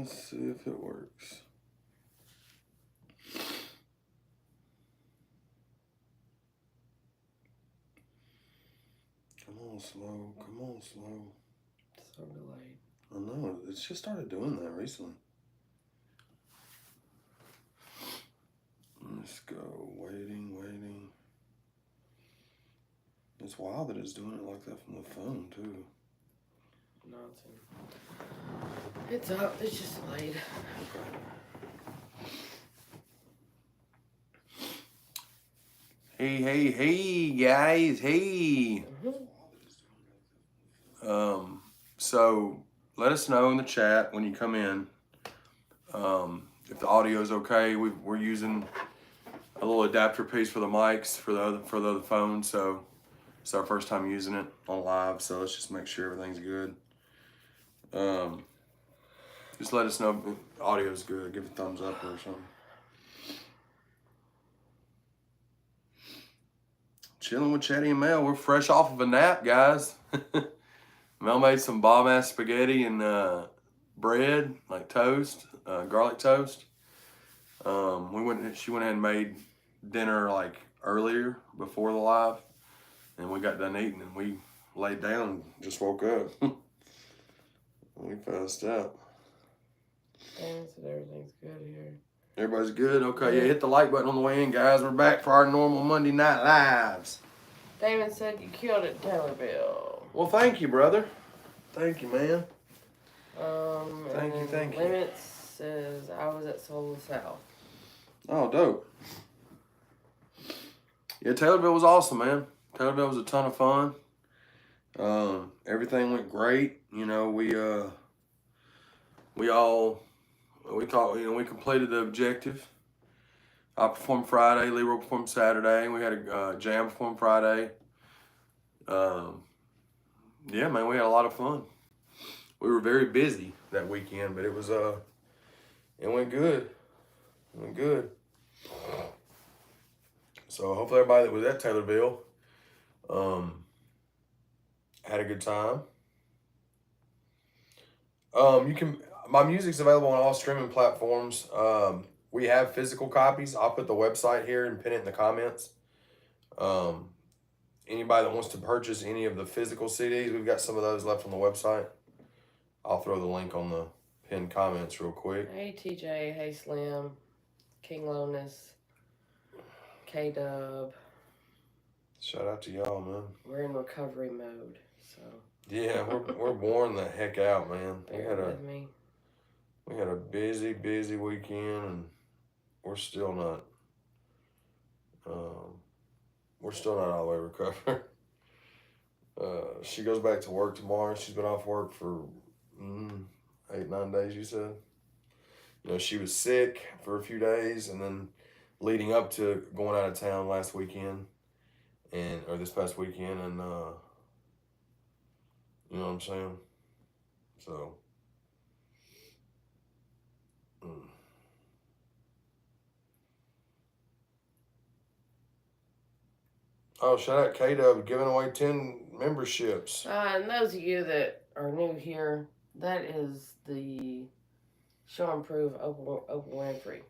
Let's see if it works. Come on, slow. Come on, slow. So delayed. I know. It's just started doing that recently. Let's go. Waiting, waiting. It's wild that it's doing it like that from the phone, too. No, it's up. It's just delayed. Okay. Hey, guys. Hey. So let us know in the chat when you come in if the audio is okay. We're using a little adapter piece for the mics for the other phone, so it's our first time using it on live. So let's just make sure everything's good. Just let us know if the audio's good. Give a thumbs up or something. Chilling with Chaddy and Mel. We're fresh off of a nap, guys. Mel made some bomb-ass spaghetti and bread, like toast, garlic toast. She went ahead and made dinner like earlier before the live, and we got done eating and we laid down and just woke up. We passed out. Dan said everything's good here. Everybody's good? Okay, yeah, hit the like button on the way in, guys. We're back for our normal Monday night lives. Damon said you killed it, Taylorville. Well, thank you, brother. Thank you, man. Thank you. Limits says I was at Soul South. Oh, dope. Yeah, Taylorville was awesome, man. Taylorville was a ton of fun. Everything went great. You know, we completed the objective. I performed Friday, Leroy performed Saturday, we had a jam perform Friday. Yeah, man, we had a lot of fun. We were very busy that weekend, but it was it went good. It went good. So hopefully everybody that was at Taylorville had a good time. My music's available on all streaming platforms. We have physical copies. I'll put the website here and pin it in the comments. Anybody that wants to purchase any of the physical CDs, we've got some of those left on the website. I'll throw the link on the pinned comments real quick. Hey TJ, hey Slim, King Lonus, K-Dub. Shout out to y'all, man. We're in recovery mode, so. Yeah, we're worn the heck out, man. Bear with me. We had a busy weekend, and we're still not all the way recovered. She goes back to work tomorrow. She's been off work for 8-9 days, you said? You know, she was sick for a few days, and then leading up to going out of town last weekend, or this past weekend, and you know what I'm saying? So, Oh, shout out K-Dub giving away 10 memberships. And those of you that are new here, that is the Show and Prove Oprah Winfrey.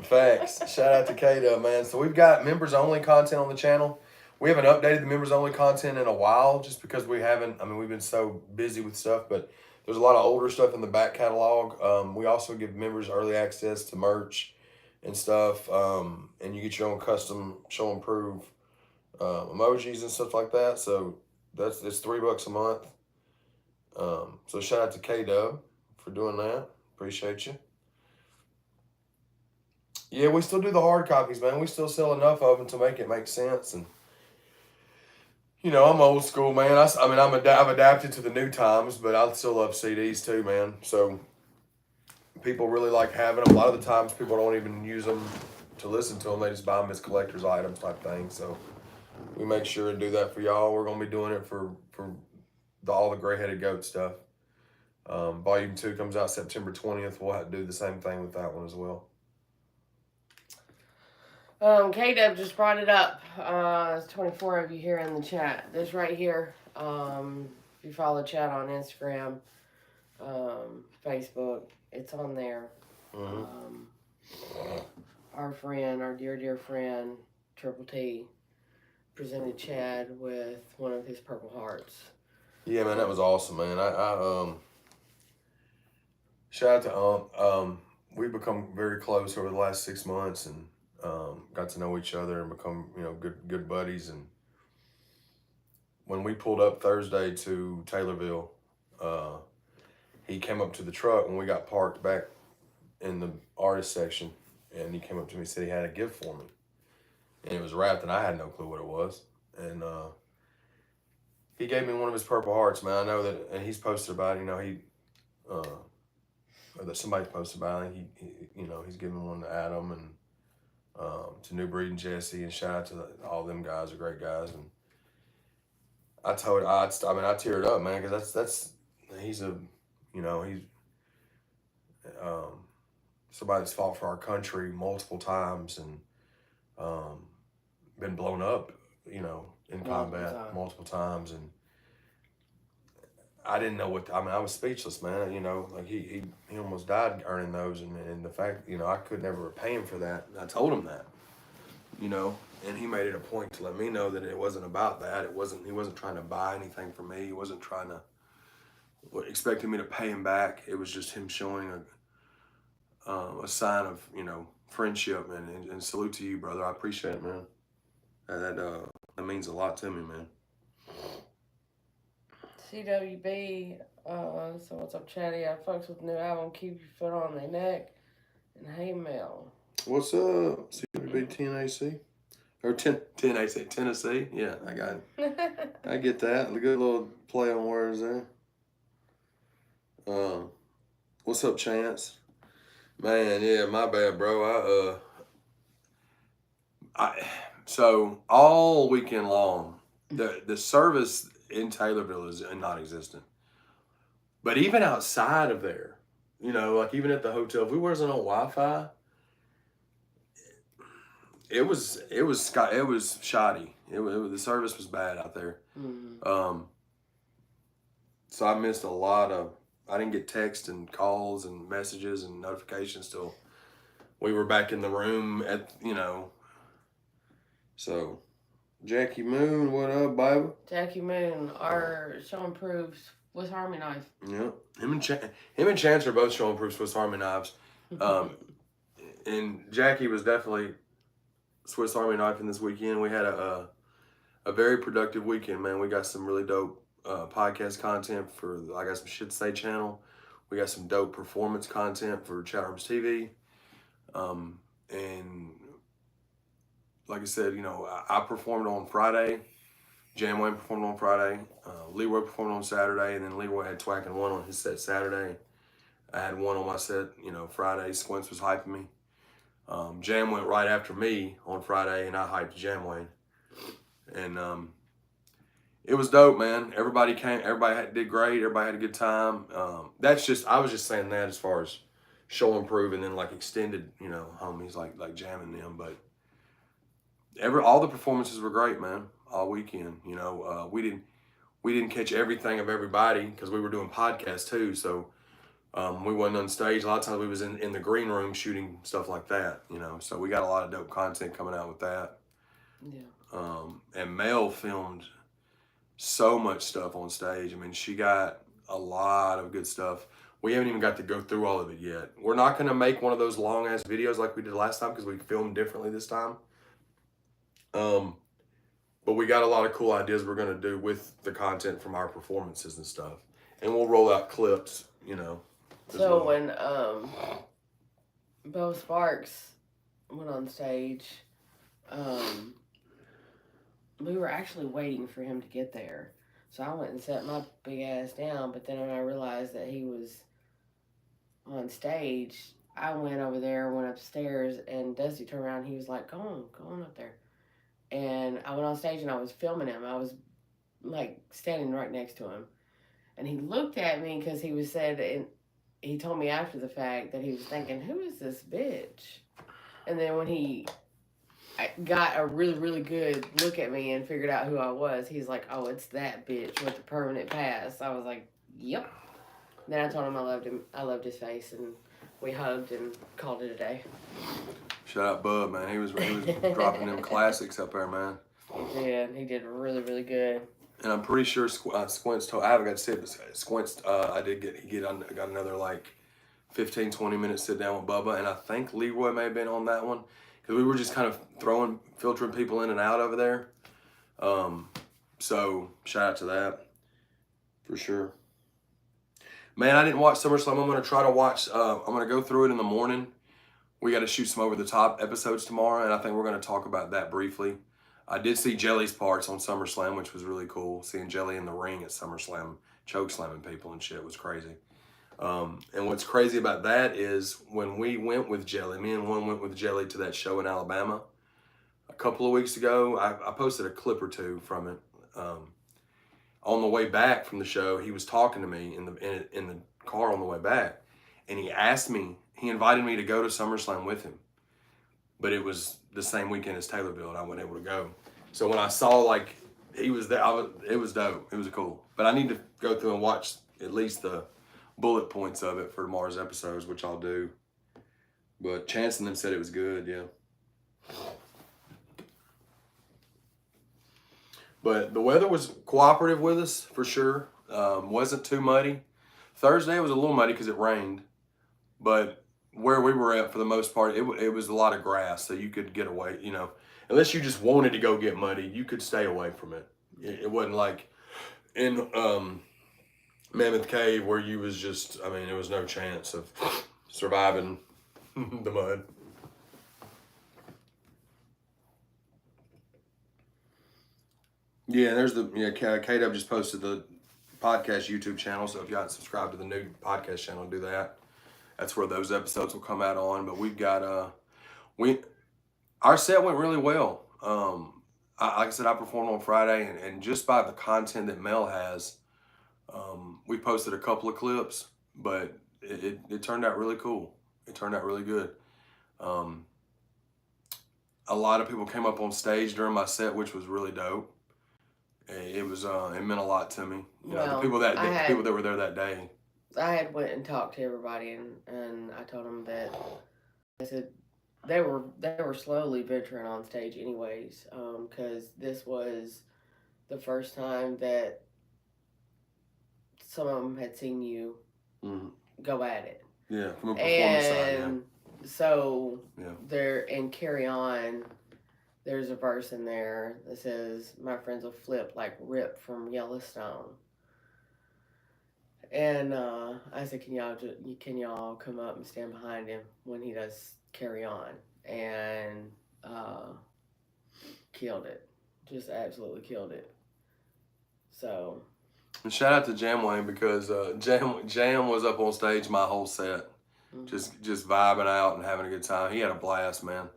Facts. Shout out to K-Dub, man. So we've got members only content on the channel. We haven't updated the members only content in a while just because we've been so busy with stuff, but there's a lot of older stuff in the back catalog. We also give members early access to merch and stuff, and you get your own custom Show and Prove emojis and stuff like that. So it's $3 a month. So shout out to K-Dub for doing that. Appreciate you. Yeah, we still do the hard copies, man. We still sell enough of them to make it make sense. And you know, I'm old school, man. I've adapted to the new times, but I still love CDs too, man. So people really like having them. A lot of the times people don't even use them to listen to them. They just buy them as collector's items type thing. So we make sure and do that for y'all. We're going to be doing it for all the gray-headed goat stuff. Volume 2 comes out September 20th. We'll have to do the same thing with that one as well. K-Dub just brought it up. There's 24 of you here in the chat. This right here, if you follow Chad on Instagram, Facebook, it's on there. Mm-hmm. Our dear friend, Triple T, presented Chad with one of his Purple Hearts. Yeah, man, that was awesome, man. I shout out to we've become very close over the last 6 months, and got to know each other and become, you know, good buddies. And when we pulled up Thursday to Taylorville, he came up to the truck when we got parked back in the artist section, and he came up to me and said he had a gift for me, and it was wrapped, and I had no clue what it was, and he gave me one of his Purple Hearts, man. I know that, and he's posted about it. You know, or that somebody posted about it. He you know, he's giving one to Adam and to New Breed and Jesse, and shout out to all them guys are great guys. And I teared up, man, because that's he's a, you know, he's um, somebody that's fought for our country multiple times and been blown up, you know, in combat multiple times. And I didn't know I was speechless, man. You know, like he almost died earning those, and the fact, you know, I could never repay him for that. And I told him that, you know, and he made it a point to let me know that it wasn't about that. He wasn't trying to buy anything from me. He wasn't trying to expecting me to pay him back. It was just him showing a sign of, you know, friendship, and salute to you, brother. I appreciate it, man. That means a lot to me, man. CWB, so what's up, Chaddy? I folks with the new album, Keep Your Foot on Their Neck, and Hey Mel. What's up, CWB 10AC? Or 10AC, Tennessee? Yeah, I got it. I get that. A good little play on words there. What's up, Chance? Man, yeah, my bad, bro. So all weekend long, the service in Taylorville is non-existent. But even outside of there, you know, like even at the hotel, if we wasn't on Wi-Fi, it was shoddy. The service was bad out there. Mm-hmm. So I missed a lot of. I didn't get texts and calls and messages and notifications till we were back in the room at, you know. So, Jackie Moon, what up, baby? Jackie Moon, our showing proofs Swiss Army knife. Yeah, him and Chance are both showing proof Swiss Army knives. And Jackie was definitely Swiss Army knifing this weekend. We had a very productive weekend, man. We got some really dope podcast content for, I got some Shit Say channel. We got some dope performance content for ChadArmesTV. And like I said, you know, I performed on Friday. Jam Wayne performed on Friday. Leroy performed on Saturday, and then Leroy had Twack and One on his set Saturday. I had one on my set, you know, Friday. Squints was hyping me. Jam went right after me on Friday, and I hyped Jam Wayne. And it was dope, man. Everybody came. Everybody did great. Everybody had a good time. I was just saying that as far as show and prove, and then like extended, you know, homies like jamming them. But all the performances were great, man. All weekend, you know. We didn't catch everything of everybody because we were doing podcasts too. So we wasn't on stage. A lot of times we was in the green room shooting stuff like that, you know. So we got a lot of dope content coming out with that. Yeah. And Mel filmed so much stuff on stage. I mean, she got a lot of good stuff. We haven't even got to go through all of it yet. We're not going to make one of those long ass videos like we did last time because we filmed differently this time. But we got a lot of cool ideas we're going to do with the content from our performances and stuff. And we'll roll out clips, you know. So when Bo Sparks went on stage, we were actually waiting for him to get there. So I went and sat my big ass down, but then when I realized that he was on stage, I went over there, went upstairs, and Dusty turned around and he was like, go on up there. And I went on stage and I was filming him. I was like standing right next to him. And he looked at me because and he told me after the fact that he was thinking, who is this bitch? And then when he got a really, really good look at me and figured out who I was, he's like, oh, it's that bitch with the permanent pass. I was like, yep. Then I told him I loved him. I loved his face, and we hugged and called it a day. Shout out Bub, man. He was dropping them classics up there, man. He did really, really good. And I'm pretty sure Squints told, I haven't got to see it, but Squints, he got another like 15, 20 minutes sit down with Bubba. And I think Leroy may have been on that one because we were just kind of filtering people in and out over there. So shout out to that for sure. Man, I didn't watch SummerSlam. I'm going to try to watch, I'm going to go through it in the morning. We got to shoot some over the top episodes tomorrow. And I think we're going to talk about that briefly. I did see Jelly's parts on SummerSlam, which was really cool. Seeing Jelly in the ring at SummerSlam, choke slamming people and shit was crazy. And what's crazy about that is when we went with Jelly, me and one went with Jelly to that show in Alabama a couple of weeks ago. I posted a clip or two from it. On the way back from the show, he was talking to me in the car on the way back, and he invited me to go to SummerSlam with him. But it was the same weekend as Taylorville, and I wasn't able to go. So when I saw like he was there, it was dope. It was cool. But I need to go through and watch at least the bullet points of it for tomorrow's episodes, which I'll do. But Chance and them said it was good, yeah. But the weather was cooperative with us for sure. Wasn't too muddy. Thursday was a little muddy because it rained, but where we were at for the most part, it was a lot of grass, so you could get away, you know. Unless you just wanted to go get muddy, you could stay away from it. It wasn't like in Mammoth Cave where you was just, I mean, there was no chance of surviving the mud. Yeah, there's KW just posted the podcast YouTube channel, so if you haven't subscribed to the new podcast channel, do that. That's where those episodes will come out on. But we've got our set went really well. Like I said, I performed on Friday, and just by the content that Mel has, we posted a couple of clips, but it turned out really cool. It turned out really good. A lot of people came up on stage during my set, which was really dope. It was it meant a lot to me. You know, the people that were there that day. I had went and talked to everybody, and I told them that I said they were slowly venturing on stage anyways, because this was the first time that some of them had seen you go at it. Yeah, from a performance side. Yeah. So there in Carry On, there's a verse in there that says, "My friends will flip like Rip from Yellowstone." And I said, can y'all come up and stand behind him when he does Carry On? And killed it. Just absolutely killed it. So. And shout out to Jamwayne because Jam was up on stage my whole set. Just vibing out and having a good time. He had a blast, man.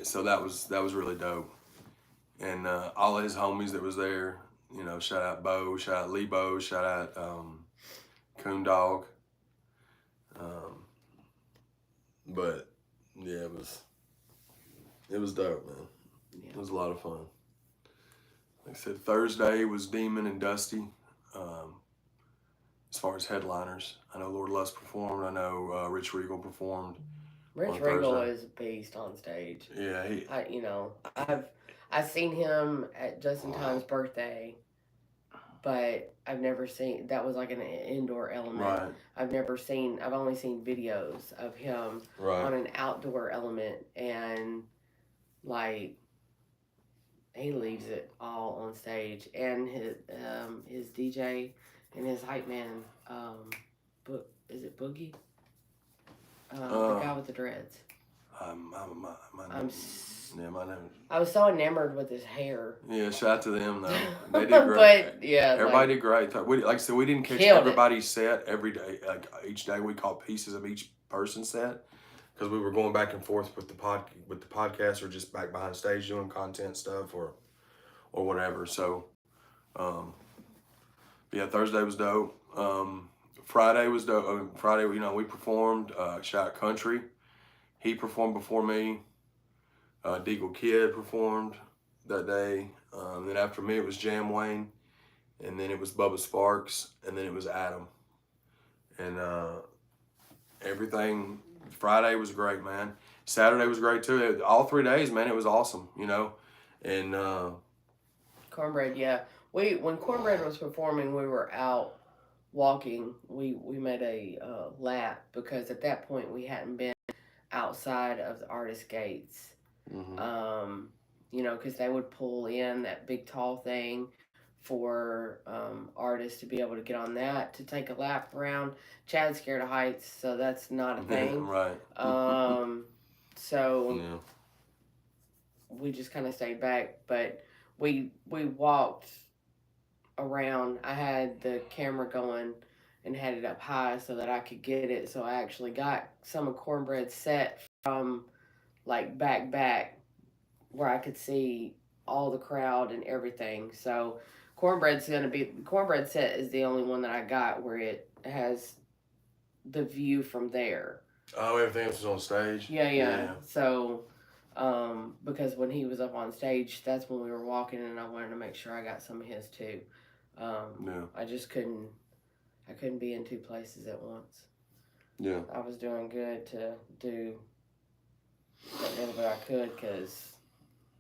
So that was really dope. And all of his homies that was there, you know, shout out Bo, shout out Lebo, shout out Coon Dog. But yeah, it was dope, man. Yeah. It was a lot of fun. Like I said, Thursday was Demon and Dusty. As far as headliners, I know Lord Lust performed. I know Rich Regal performed. Rich Regal is a beast on stage. Yeah, I've seen him at Justin Time's birthday, but I've never seen, that was like an indoor element. Right. I've only seen videos of him on an outdoor element, and like he leaves it all on stage, and his DJ and his hype man, is it Boogie? The guy with the dreads. My name. I was so enamored with his hair. Yeah, shout out to them though. They did great. But yeah, everybody did great. Like I said, we didn't catch everybody's set every day. Like each day, we caught pieces of each person's set because we were going back and forth with the podcast, or just back behind stage doing content stuff or whatever. So, yeah, Thursday was dope. Friday was dope. Friday, you know, we performed. Shout out Country. He performed before me. Deagle Kid performed that day. Then after me, it was Jamwayne. and then it was Bubba Sparks, and then it was Adam. And everything, Friday was great, man. Saturday was great too. All 3 days, man, it was awesome, you know. And Cornbread, yeah. When Cornbread was performing, we were out walking. We made a lap because at that point we hadn't been outside of the artist gates. mhm. You know, because they would pull in that big tall thing for artists to be able to get on that to take a lap around. Chad's scared of heights, so that's not a thing. Right. So Yeah. we just kind of stayed back, but we walked around. I had the camera going and had it up high so that I could get it. So I actually got some of Cornbread's set from like back where I could see all the crowd and everything. So Cornbread set is the only one that I got where it has the view from there. Oh, everything else was on stage. Yeah. So because when he was up on stage, that's when we were walking, and I wanted to make sure I got some of his too. Yeah. I just couldn't. I couldn't be in two places at once. Yeah. I was doing good to do what little bit I could because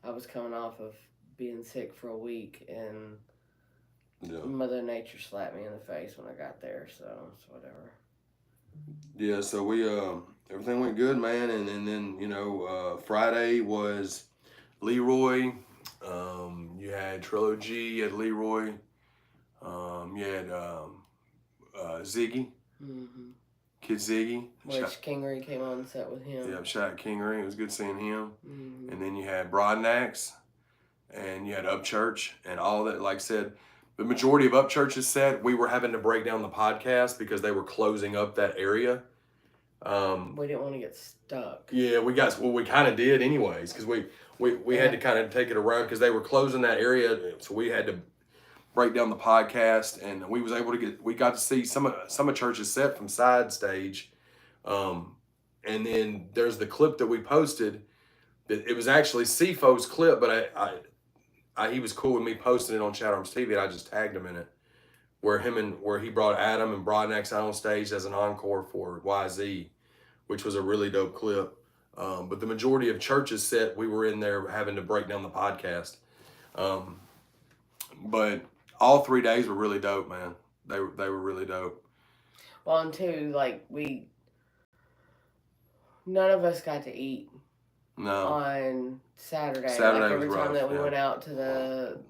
I was coming off of being sick for a week, and Mother Nature slapped me in the face when I got there. So it's whatever. Yeah. So we everything went good, man, and then you know Friday was Leroy. You had Trilogy. You had Leroy. You had Ziggy. Mm-hmm. Kid Ziggy. Which Kingery came on set with him. Yeah, shout out Kingery. It was good seeing him. Mm-hmm. And then you had Broadnax, and you had Upchurch, and all that. Like I said, the majority of Upchurch's set, we were having to break down the podcast because they were closing up that area. We didn't want to get stuck. Yeah, we kind of did anyways because we had to kind of take it around because they were closing that area, so we had to break down the podcast, and we got to see some of Church's set from side stage, and then there's the clip that we posted. That it was actually CFO's clip, but he was cool with me posting it on ChadArmesTV, and I just tagged him in it, where he brought Adam and Broadnax out on stage as an encore for YZ, which was a really dope clip. But the majority of Church's set, we were in there having to break down the podcast. But all 3 days were really dope, man. They were really dope. Well, and two, like none of us got to eat. No. On Saturday. Saturday like every was time rough, that we yeah. went out to the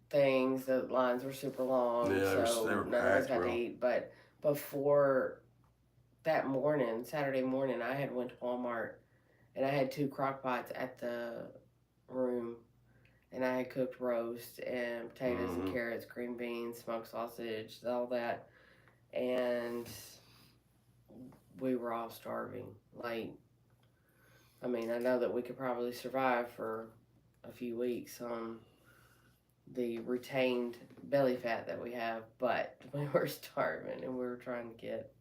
things, the lines were super long. Yeah, so they were none of us got packed, to eat. But before that morning, Saturday morning, I had went to Walmart and I had 2 crock pots at the room, and I had cooked roast and potatoes and carrots, green beans, smoked sausage, all that, and we were all starving. Like, I mean, I know that we could probably survive for a few weeks on the retained belly fat that we have, but we were starving and we were trying to get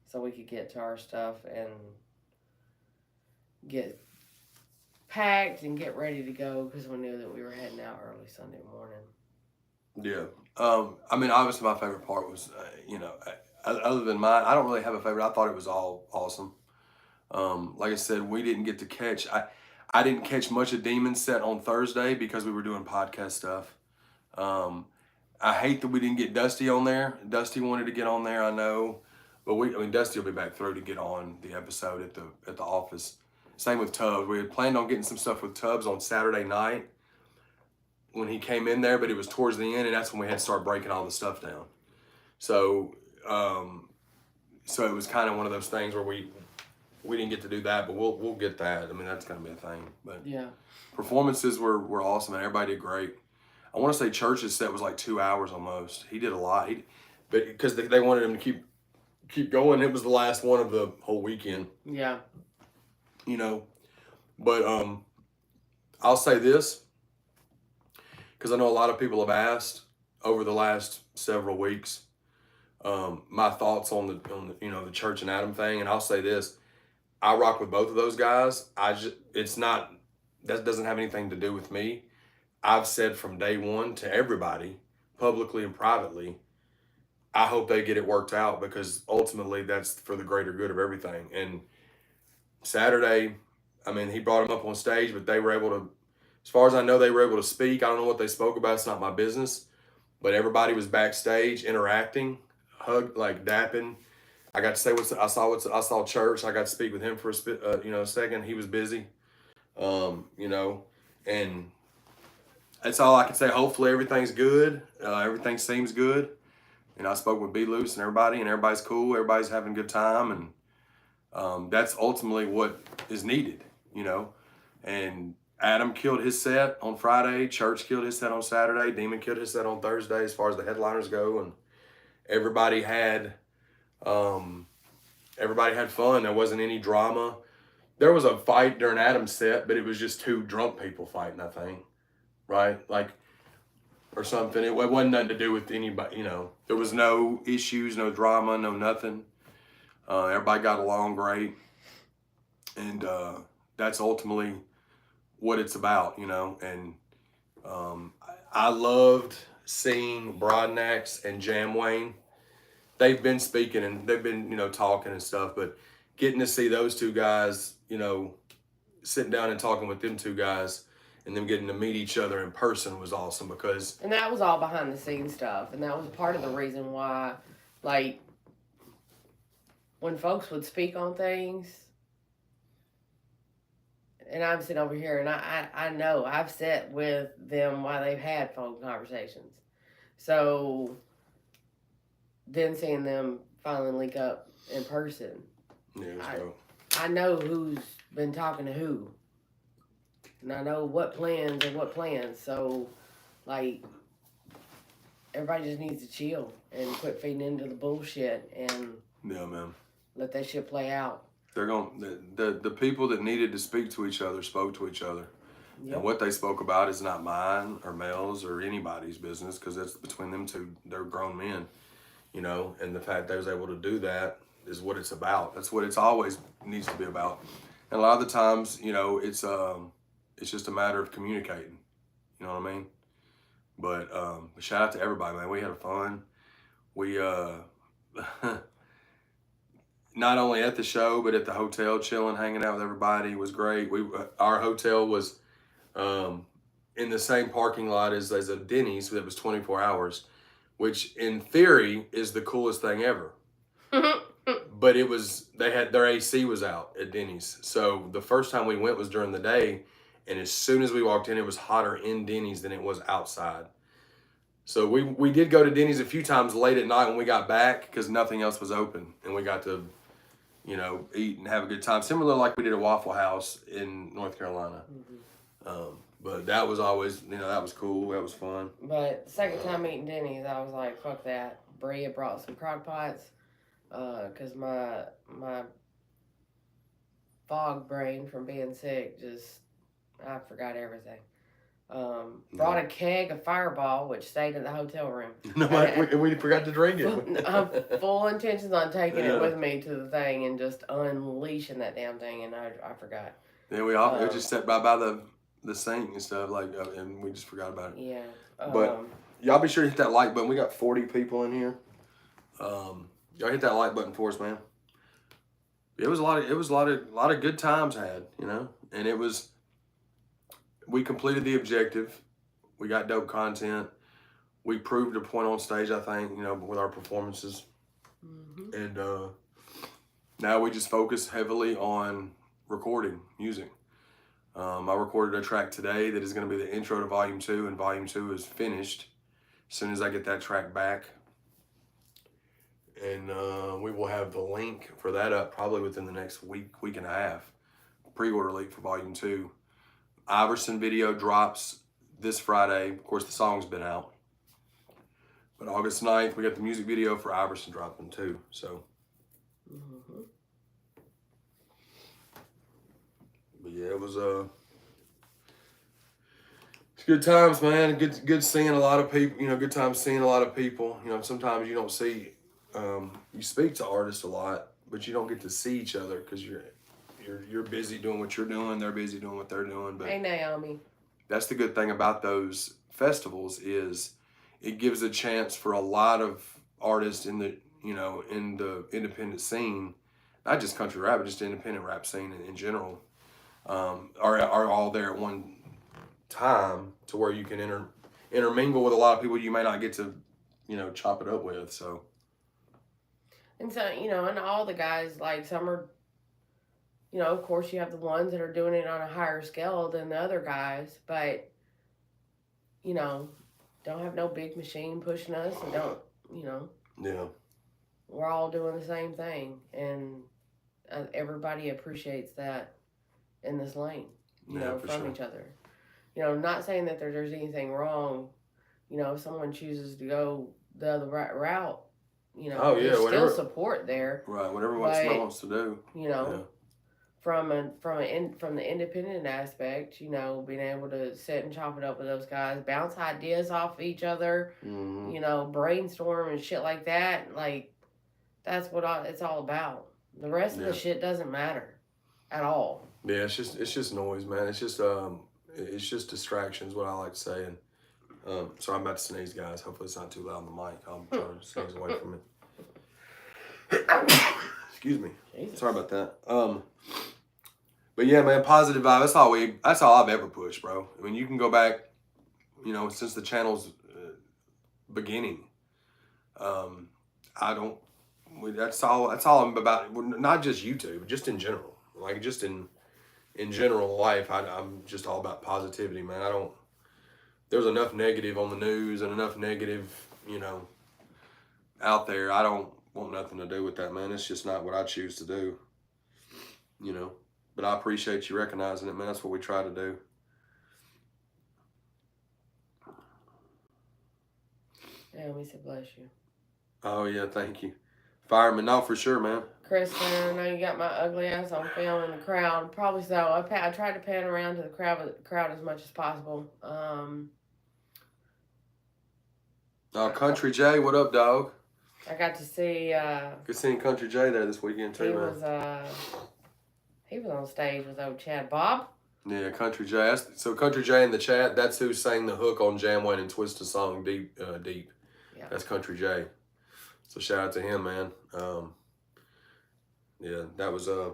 so we could get to our stuff and get packed and get ready to go because we knew that we were heading out early Sunday morning. Yeah. I mean, obviously my favorite part was, other than mine, I don't really have a favorite. I thought it was all awesome. Like I said, we didn't get to catch. I didn't catch much of Demon's set on Thursday because we were doing podcast stuff. I hate that we didn't get Dusty on there. Dusty wanted to get on there, I know, but Dusty will be back through to get on the episode at the office. Same with Tubbs. We had planned on getting some stuff with Tubbs on Saturday night when he came in there, but it was towards the end, and that's when we had to start breaking all the stuff down. So, so it was kind of one of those things where we didn't get to do that, but we'll get that. I mean, that's gonna be a thing. But yeah, performances were awesome, and everybody did great. I want to say Church's set was like 2 hours almost. He did a lot, but because they wanted him to keep going. It was the last one of the whole weekend. Yeah. But I'll say this because I know a lot of people have asked over the last several weeks my thoughts on the the Church and Adam thing, and I'll say this. I rock with both of those guys. That doesn't have anything to do with me. I've said from day one to everybody publicly and privately, I hope they get it worked out because ultimately that's for the greater good of everything. And Saturday, I mean, he brought them up on stage, but they were able to, as far as I know, they were able to speak. I don't know what they spoke about. It's not my business. But everybody was backstage interacting, hug, like dapping. I got to say I saw Church. I got to speak with him for a second. He was busy, you know, and that's all I can say. Hopefully everything's good. Everything seems good. And I spoke with B Loose and everybody's cool. Everybody's having a good time, and that's ultimately what is needed, you know. And Adam killed his set on Friday. Church killed his set on Saturday. Demon killed his set on Thursday. As far as the headliners go, and everybody had um, everybody had fun. There wasn't any drama. There was a fight during Adam's set, but it was just two drunk people fighting, I think, right? Like, or something. It wasn't nothing to do with anybody, you know. There was no issues, no drama, no nothing. Everybody got along great. And that's ultimately what it's about, you know. And I loved seeing Broadnax and Jam Wayne. They've been speaking and they've been, you know, talking and stuff, but getting to see those two guys, you know, sitting down and talking with them two guys and them getting to meet each other in person was awesome because... And that was all behind the scenes stuff. And that was part of the reason why, like, when folks would speak on things, and I'm sitting over here and I know I've sat with them while they've had phone conversations. So then seeing them finally link up in person, I know who's been talking to who. And I know what plans and what plans. So, like, everybody just needs to chill and quit feeding into the bullshit and let that shit play out. They're the people that needed to speak to each other spoke to each other. Yep. And what they spoke about is not mine or Mel's or anybody's business because it's between them two. They're grown men, you know, and the fact they was able to do that is what it's about. That's what it's always needs to be about. And a lot of the times, you know, it's just a matter of communicating. You know what I mean? But shout out to everybody, man. We had fun. We not only at the show, but at the hotel, chilling, hanging out with everybody was great. Our hotel was in the same parking lot as a Denny's that was 24 hours, which in theory is the coolest thing ever. But their AC was out at Denny's. So the first time we went was during the day, and as soon as we walked in, it was hotter in Denny's than it was outside. So we did go to Denny's a few times late at night when we got back because nothing else was open, and we got to, you know, eat and have a good time. Similar like we did at Waffle House in North Carolina. Mm-hmm. But that was always, you know, that was cool. That was fun. But the second time eating Denny's, I was like, fuck that. Bria brought some crock pots because my fog brain from being sick I forgot everything. Brought a keg of Fireball, which stayed in the hotel room. No, we forgot to drink it. I'm full intentions on taking it with me to the thing and just unleashing that damn thing, and I forgot. Yeah, we all just sat by the sink and stuff, like, and we just forgot about it. Yeah. But y'all be sure to hit that like button. We got 40 people in here. Y'all hit that like button for us, man. It was a lot of good times had, you know, and we completed the objective. We got dope content. We proved a point on stage, I think, you know, with our performances. Mm-hmm. And now we just focus heavily on recording music. I recorded a track today that is going to be the intro to Volume 2, and Volume 2 is finished as soon as I get that track back. And we will have the link for that up probably within the next week and a half. Pre-order link for Volume 2. Iverson video drops this Friday. Of course, the song's been out. But August 9th, we got the music video for Iverson dropping too. So. Mm-hmm. But yeah, it was it's good times, man. Good seeing a lot of people. You know, good times seeing a lot of people. You know, sometimes you don't see. You speak to artists a lot, but you don't get to see each other because you're busy doing what you're doing. They're busy doing what they're doing. But hey, Naomi. That's the good thing about those festivals is it gives a chance for a lot of artists in the, you know, in the independent scene, not just country rap, but just the independent rap scene in general, are all there at one time to where you can intermingle with a lot of people you may not get to, you know, chop it up with. So. And so, you know, and all the guys, like, some are, you know, of course you have the ones that are doing it on a higher scale than the other guys, but, you know, don't have no big machine pushing us and don't, you know. Yeah. We're all doing the same thing, and everybody appreciates that in this lane, you know, from each other. You know, not saying that there's anything wrong. You know, if someone chooses to go the other route, you know, there's still support there. Right, whatever someone wants to do. You know, from the independent aspect, you know, being able to sit and chop it up with those guys, bounce ideas off each other, you know, brainstorm and shit like that, like, that's what it's all about. The rest of the shit doesn't matter at all. Yeah, it's just noise, man. It's just distractions, what I like to say. And sorry, I'm about to sneeze, guys. Hopefully it's not too loud on the mic. I'm trying to sneeze away from it. Excuse me. Jesus. Sorry about that. But yeah, man, positive vibe. That's all I've ever pushed, bro. I mean, you can go back, you know, since the channel's beginning. That's all I'm about. Not just YouTube, but just in general. Like, just in general life, I'm just all about positivity, man. There's enough negative on the news and enough negative, you know, out there. I don't want nothing to do with that, man. It's just not what I choose to do, you know. But I appreciate you recognizing it, man. That's what we try to do. Yeah, we said bless you. Oh, yeah, thank you. Fireman, no, for sure, man. Chris, I know you got my ugly ass on film in the crowd. Probably so. I tried to pan around to the crowd as much as possible. Country Jay, what up, dog? I got to see. Good seeing Country Jay there this weekend too, man. He was on stage with old Chad Bob. Yeah, Country Jay. So Country Jay in the chat, that's who sang the hook on Jamwayne and Twista song Deep. Yeah. That's Country Jay. So shout out to him, man. Yeah, it was a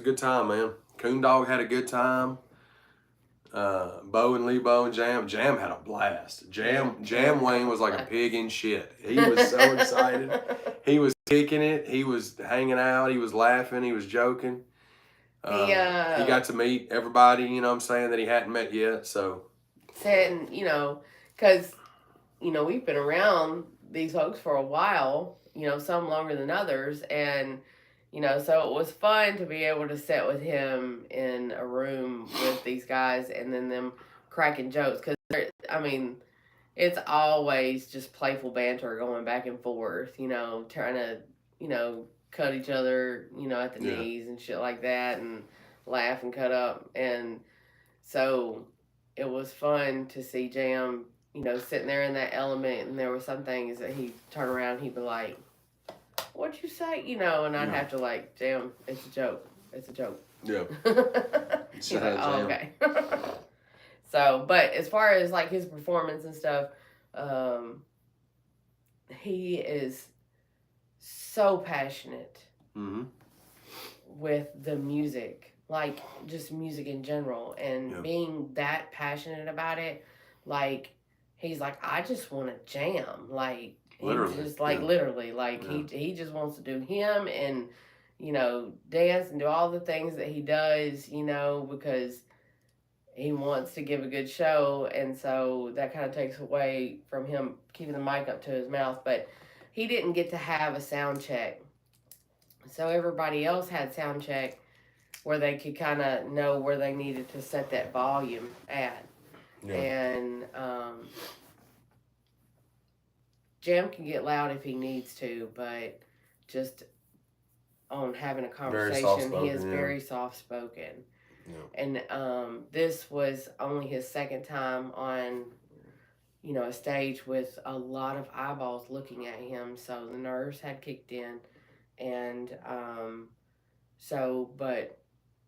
good time, man. Coon Dog had a good time. Bo and Lebo and Jam had a blast. Jamwayne was like a pig in shit. He was so excited. He was kicking it. He was hanging out. He was laughing. He was joking. He got to meet everybody, you know what I'm saying, that he hadn't met yet. So saying, you know, because, you know, we've been around these folks for a while, you know, some longer than others, and, you know, so it was fun to be able to sit with him in a room with these guys and then them cracking jokes, because, I mean, it's always just playful banter going back and forth, you know, trying to, you know, cut each other, you know, at the knees and shit like that, and laugh and cut up. And so it was fun to see Jam, you know, sitting there in that element, and there were some things that he'd turn around and he'd be like, what'd you say? You know, and I'd have to like, Jam, it's a joke. It's a joke. Yeah. He's like, oh, okay. So, but as far as like his performance and stuff, he is so passionate with the music, like just music in general, and being that passionate about it, like he's like, I just want to jam, like literally. He just like literally, like he just wants to do him and, you know, dance and do all the things that he does, you know, because he wants to give a good show, and so that kind of takes away from him keeping the mic up to his mouth. But he didn't get to have a sound check, so everybody else had sound check where they could kind of know where they needed to set that volume at. And Jam can get loud if he needs to, but just on having a conversation, he is very soft-spoken. And this was only his second time on, you know, a stage with a lot of eyeballs looking at him, so the nerves had kicked in, and but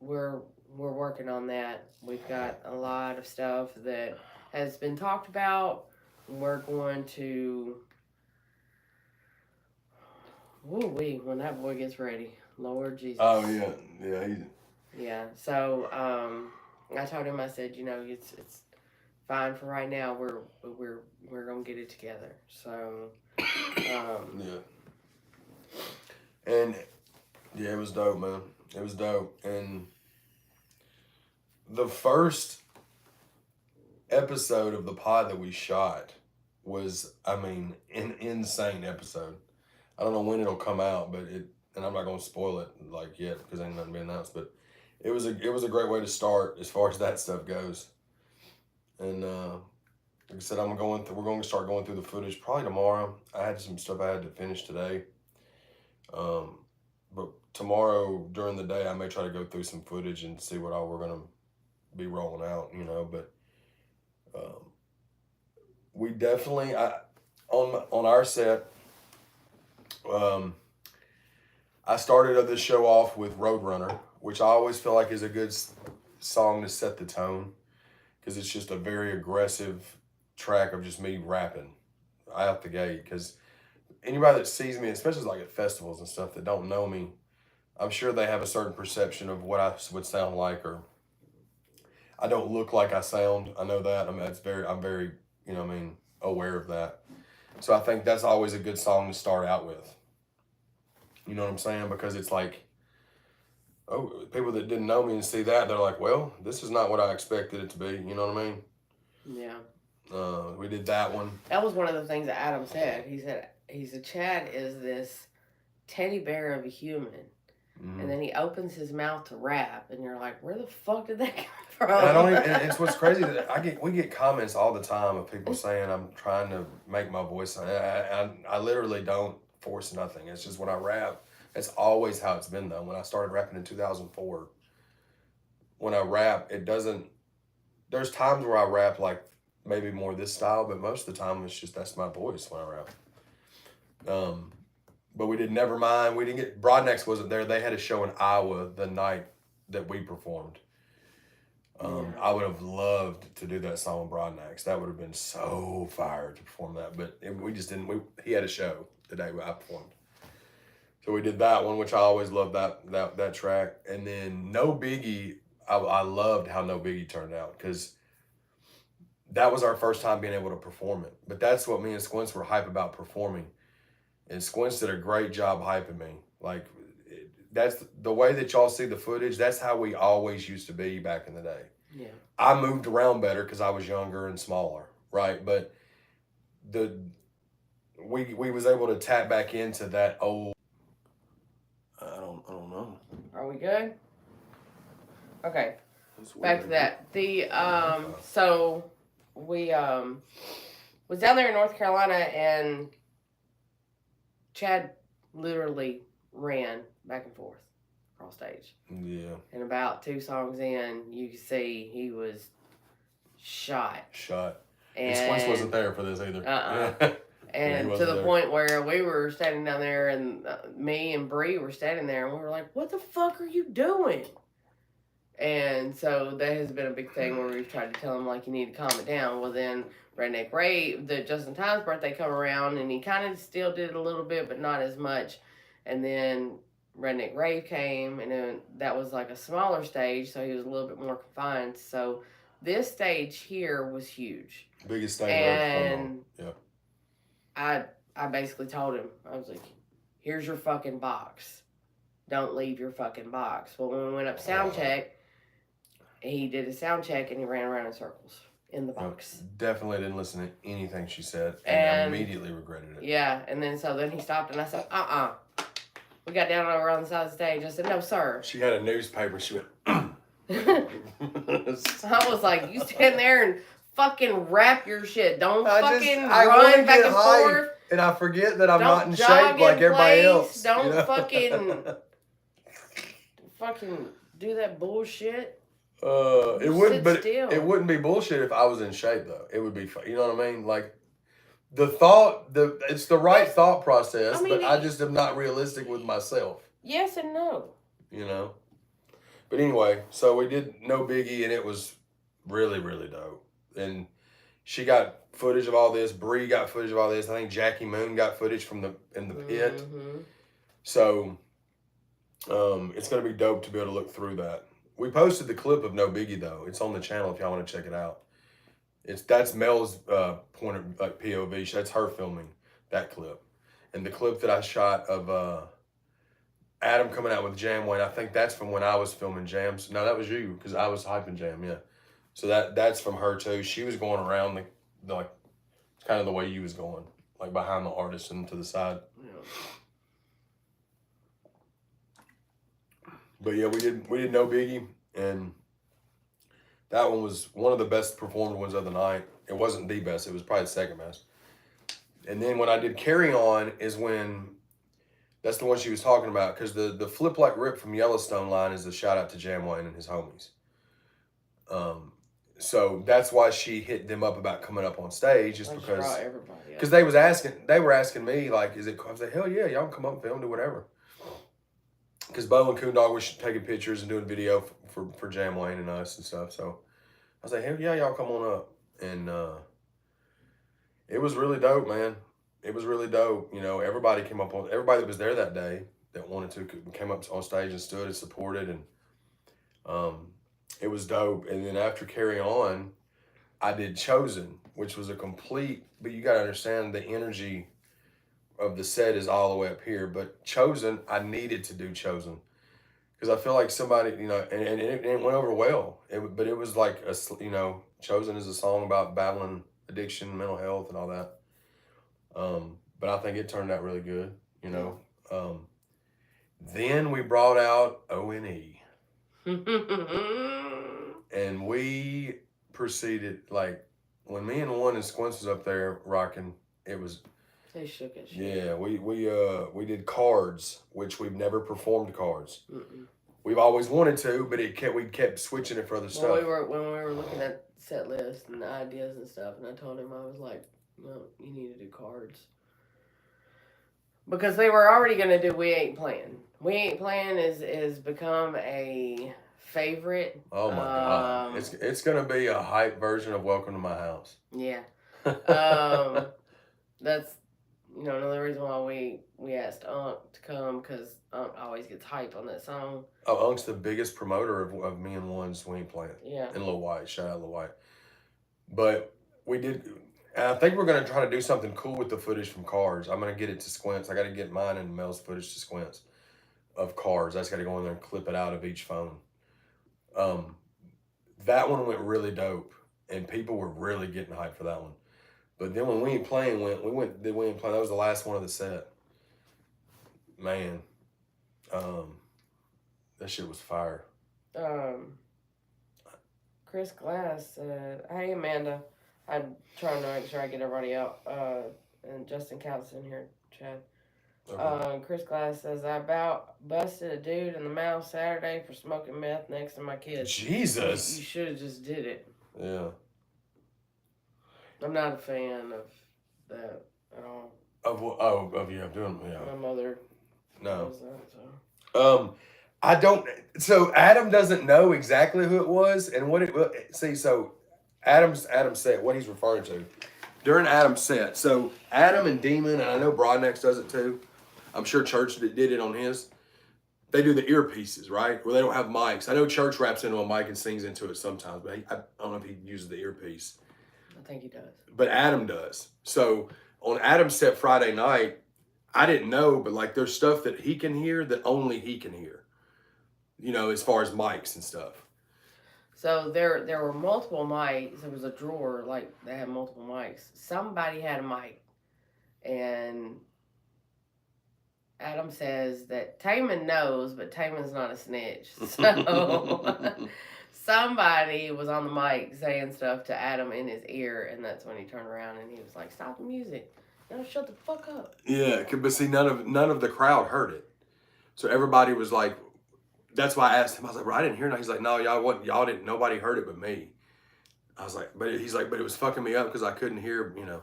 we're working on that. We've got a lot of stuff that has been talked about. we're going to. Woo-wee, when that boy gets ready. Lord Jesus. Oh, yeah. Yeah, so I told him, I said, it's fine for right now. We're gonna get it together. So Yeah. And yeah, it was dope, man. It was dope. And the first episode of the pod that we shot was, I mean, an insane episode. I don't know when it'll come out, but and I'm not gonna spoil it like yet because ain't nothing been announced. But it was a great way to start as far as that stuff goes. And like I said, we're going to start going through the footage probably tomorrow. I had some stuff I had to finish today. But tomorrow during the day, I may try to go through some footage and see what all we're gonna be rolling out, But we definitely, on our set, I started this show off with Roadrunner, which I always feel like is a good song to set the tone, because it's just a very aggressive track of just me rapping out the gate. Because anybody that sees me, especially like at festivals and stuff, that don't know me, I'm sure they have a certain perception of what I would sound like, or I don't look like I sound. I know that. I mean, I'm very, aware of that. So I think that's always a good song to start out with. You know what I'm saying? Because it's like, oh, people that didn't know me and see that, they're like, well, this is not what I expected it to be. You know what I mean? Yeah. We did that one. That was one of the things that Adam said. He said, Chad is this teddy bear of a human. Mm-hmm. And then he opens his mouth to rap, and you're like, where the fuck did that come from? And I don't even, and it's what's crazy that we get comments all the time of people saying I'm trying to make my voice. I literally don't force nothing. It's just when I rap, it's always how it's been done. When I started rapping in 2004, when I rap, it doesn't, there's times where I rap like maybe more this style, but most of the time it's just, that's my voice when I rap. But we did Nevermind. We didn't get, Broadnex wasn't there. They had a show in Iowa the night that we performed. I would have loved to do that song with Broadnex. That would have been so fire to perform that. But we just didn't. He had a show the day I performed. So we did that one, which I always loved that track. And then No Biggie, I loved how No Biggie turned out, because that was our first time being able to perform it. But that's what me and Squints were hype about performing. And Squints did a great job hyping me. Like, that's the way that y'all see the footage. That's how we always used to be back in the day. Yeah. I moved around better because I was younger and smaller, right? But we was able to tap back into that old. I don't know. Are we good? Okay. Back to that. So we was down there in North Carolina, and Chad literally ran back and forth across stage. Yeah. And about 2 songs in, you could see he was shot. And Squints wasn't there for this either. And to the point where we were standing down there, and me and Bree were standing there, and we were like, what the fuck are you doing? And so that has been a big thing where we've tried to tell him, like, you need to calm it down. Well, then Redneck Ray, the Justin Time's birthday, come around, and he kind of still did it a little bit, but not as much. And then Redneck Ray came, and then that was like a smaller stage, so he was a little bit more confined. So this stage here was huge. Biggest stage and ever. Yeah. I basically told him, I was like, here's your fucking box. Don't leave your fucking box. Well, when we went up sound check, he did a sound check, and he ran around in circles in the box. Definitely didn't listen to anything she said, and immediately regretted it. Yeah, and then he stopped, and I said, we got down over on the side of the stage. I said, no, sir. She had a newspaper. She went, I was like, you stand there and fucking rap your shit. Don't fucking run back and forth. And I forget that I'm not in shape like everybody else. Don't fucking do that bullshit. It wouldn't be bullshit if I was in shape, though. It would be, you know what I mean? Like, it's the right thought process, but I just am not realistic with myself. Yes and no. You know? But anyway, so we did No Biggie, and it was really, really dope. And She got footage of all this. Bree got footage of all this. I think Jackie Moon got footage from in the pit. Mm-hmm. So it's gonna be dope to be able to look through that. We posted the clip of No Biggie though. It's on the channel if y'all want to check it out. That's Mel's point of like POV. That's her filming that clip, and the clip that I shot of Adam coming out with Jam Wayne. I think that's from when I was filming Jams. No, that was you because I was hyping Jam. Yeah, so that's from her too. She was going around the like kind of the way you was going, like behind the artist and to the side. Yeah. But yeah, we did No Biggie, and that one was one of the best performed ones of the night. It wasn't the best; it was probably the second best. And then when I did Carry On is when that's the one she was talking about because the Flip Like Rip from Yellowstone line is a shout out to Jam Wayne and his homies. So that's why she hit them up about coming up on stage, just because they were asking me like, is it? I was like, hell yeah, y'all come up and film, do whatever. Because Bo and Coondog were taking pictures and doing video for Jam Wayne and us and stuff. So I was like, hell yeah, y'all come on up. And it was really dope, man. It was really dope. You know, everybody that was there that day that wanted to came up on stage and stood and supported. And it was dope. And then after Carry On, I did Chosen, which was but you got to understand the energy of the set is all the way up here, but Chosen, I needed to do Chosen because I feel like somebody, you know, and it went over well. But it was like Chosen is a song about battling addiction, mental health, and all that. But I think it turned out really good, you know. Then we brought out O&E, and we proceeded like when me and One and Squints was up there rocking. It was. They shook it. Yeah, we did Cards, which we've never performed Cards. Mm-mm. We've always wanted to, but we kept switching it for other stuff. When we were looking at set list and ideas and stuff, and I told him, I was like, no, you need to do Cards. Because they were already gonna do We Ain't Playing. We Ain't Playing is become a favorite. Oh my god. It's gonna be a hype version of Welcome to My House. Yeah. That's another reason why we asked Unc to come, because Unc always gets hype on that song. Oh, Unc's the biggest promoter of me and One's We Ain't Playing. Yeah. And Lil White. Shout out Lil White. But we did, and I think we're going to try to do something cool with the footage from Cards. I'm going to get it to Squints. I got to get mine and Mel's footage to Squints of Cards. I just got to go in there and clip it out of each phone. That one went really dope, and people were really getting hyped for that one. But then when We Ain't Playing We Ain't Playing, that was the last one of the set. Man, that shit was fire. Chris Glass said, hey Amanda, I'm trying to make sure I get everybody out. And Justin Couch in here, Chad. Okay. Chris Glass says, I about busted a dude in the mouth Saturday for smoking meth next to my kids. Jesus. You should have just did it. Yeah. I'm not a fan of that at all. Yeah. My mother No. does that, so. I don't. So Adam doesn't know exactly who it was and what it. See, so Adam's set. What he's referring to during Adam's set. So Adam and Demon, and I know Broadnex does it too. I'm sure Church did it on his. They do the earpieces, right? Where they don't have mics. I know Church raps into a mic and sings into it sometimes, but I don't know if he uses the earpiece. I think he does. But Adam does. So on Adam's set Friday night, I didn't know, but like there's stuff that he can hear that only he can hear. You know, as far as mics and stuff. So there were multiple mics. There was a drawer like that had multiple mics. Somebody had a mic, and Adam says that Taman knows, but Taman's not a snitch. So somebody was on the mic saying stuff to Adam in his ear, and that's when he turned around and he was like, "Stop the music! No, shut the fuck up." Yeah, but see, none of the crowd heard it, so everybody was like. That's why I asked him. I was like, "Bro, I didn't hear it." He's like, "No, y'all didn't. Nobody heard it but me." I was like, "But he's like, but it was fucking me up because I couldn't hear. You know,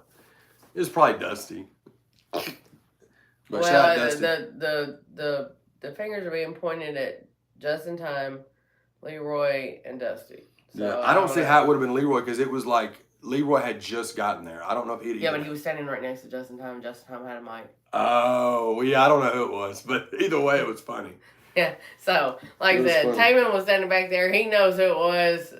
it was probably Dusty." But well, the fingers are being pointed at Just in Time, Leroy, and Dusty. So yeah, I don't see how it would have been Leroy because it was like Leroy had just gotten there. I don't know if he'd Yeah, but he was standing right next to Justin Time. Justin Time had a mic. Oh, well, yeah, I don't know who it was, but either way, it was funny. Yeah, so, like I said, Taman was standing back there. He knows who it was.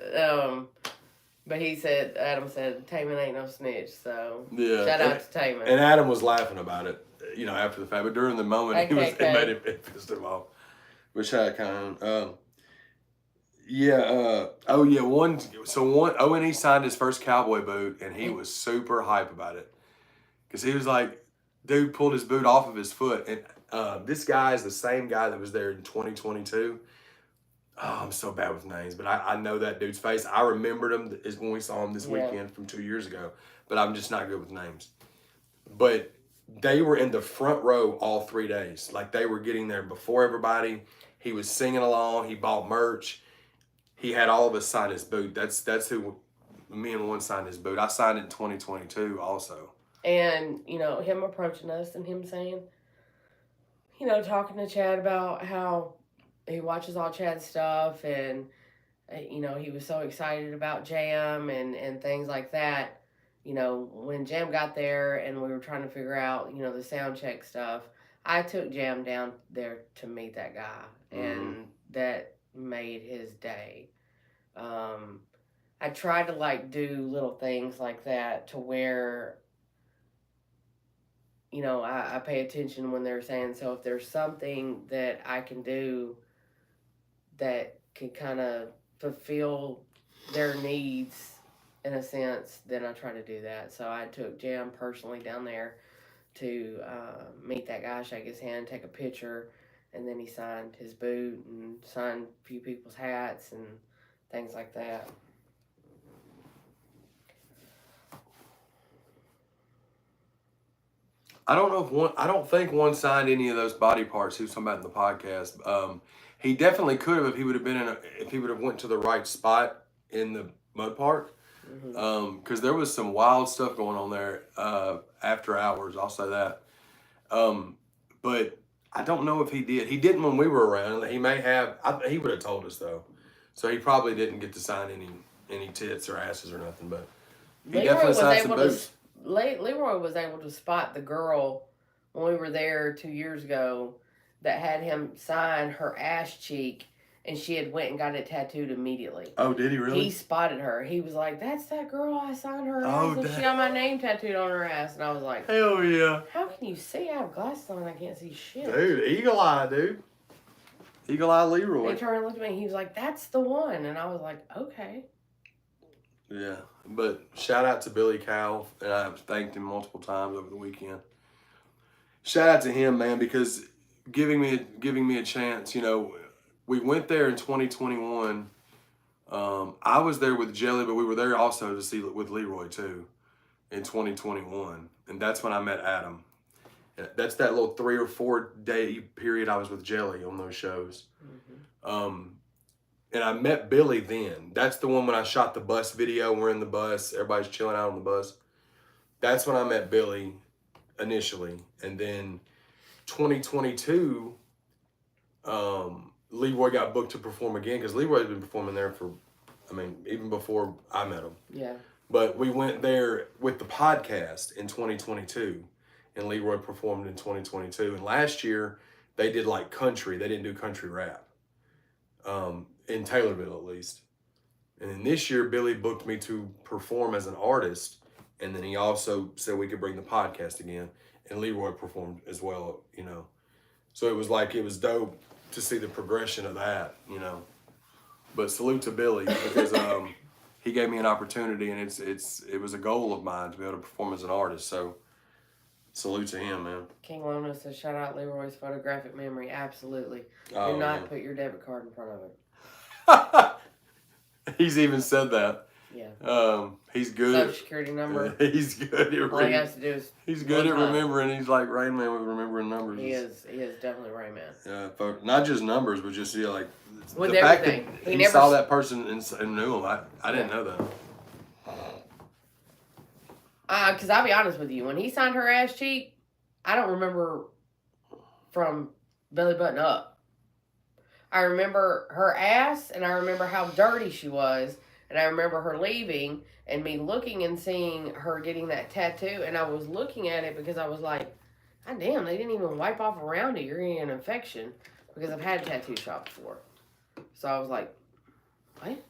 But he said, Adam said, Taman ain't no snitch. So, yeah, shout out to Taman. And Adam was laughing about it, you know, after the fact. But during the moment, it made it pissed him off. Which I kind of, O&E signed his first cowboy boot, and he was super hype about it. Because he was like, dude pulled his boot off of his foot. And this guy is the same guy that was there in 2022. Oh, I'm so bad with names, but I know that dude's face. I remembered him is when we saw him this weekend from 2 years ago, but I'm just not good with names. But they were in the front row all 3 days. Like, they were getting there before everybody. He was singing along. He bought merch. He had all of us sign his boot. That's who me and one signed his boot. I signed it in 2022 also. And, you know, him approaching us and him saying, you know, talking to Chad about how he watches all Chad's stuff, and you know, he was so excited about Jam and things like that. You know, when Jam got there and we were trying to figure out, you know, the sound check stuff, I took Jam down there to meet that guy, and that made his day. I tried to like do little things like that to where, you know, I pay attention when they're saying, so if there's something that I can do that can kind of fulfill their needs in a sense, then I try to do that. So I took Jam personally down there to meet that guy, shake his hand, take a picture, and then he signed his boot and signed a few people's hats and things like that. I don't think one signed any of those body parts he was talking about in the podcast. He definitely could have if he would have been if he would have went to the right spot in the mud park. Because there was some wild stuff going on there after hours. I'll say that. But I don't know if he did. He didn't when we were around. He may have. He would have told us though. So he probably didn't get to sign any tits or asses or nothing. But he definitely signed some boots. Leroy was able to spot the girl when we were there 2 years ago that had him sign her ass cheek, and she had went and got it tattooed immediately. Oh, did he really? He spotted her. He was like, "That's that girl I signed her ass, and she got my name tattooed on her ass." And I was like, "Hell yeah! How can you see? I have glasses on. I can't see shit." Dude, eagle eye, dude. Eagle eye Leroy. He turned and looked at me. He was like, "That's the one," and I was like, "Okay." Yeah, but shout out to Billy Cowell, and I've thanked him multiple times over the weekend. Shout out to him, man, because giving me a chance. You know, we went there in 2021. I was there with Jelly, but we were there also to see with Leroy too in 2021, and that's when I met Adam. That's that little 3 or 4 day period I was with Jelly on those shows. And I met Billy then. That's the one when I shot the bus video. We're in the bus. Everybody's chilling out on the bus. That's when I met Billy initially. And then 2022, Leroy got booked to perform again because Leroy had been performing there for, even before I met him. Yeah. But we went there with the podcast in 2022. And Leroy performed in 2022. And last year, they did like country. They didn't do country rap. In Taylorville, at least. And then this year, Billy booked me to perform as an artist. And then he also said we could bring the podcast again. And Leroy performed as well, you know. So it was dope to see the progression of that, you know. But salute to Billy because he gave me an opportunity, and it was a goal of mine to be able to perform as an artist. So salute to him, man. King Lona says, shout out Leroy's photographic memory. Absolutely. Do not put your debit card in front of it. He's even said that. Yeah. He's good. Social security number. He's good at all he has to do is. He's good at remembering. He's like Rain Man with remembering numbers. He is definitely Rain Man. Yeah, not just numbers, but just like with the everything. fact that he saw that person and knew him. I didn't know that. Because I'll be honest with you, when he signed her ass cheek, I don't remember from belly button up. I remember her ass, and I remember how dirty she was, And I remember her leaving and me looking and seeing her getting that tattoo. And I was looking at it because I was like, God damn, they didn't even wipe off around it. You're getting an infection. Because I've had tattoo shops before. So I was like, what?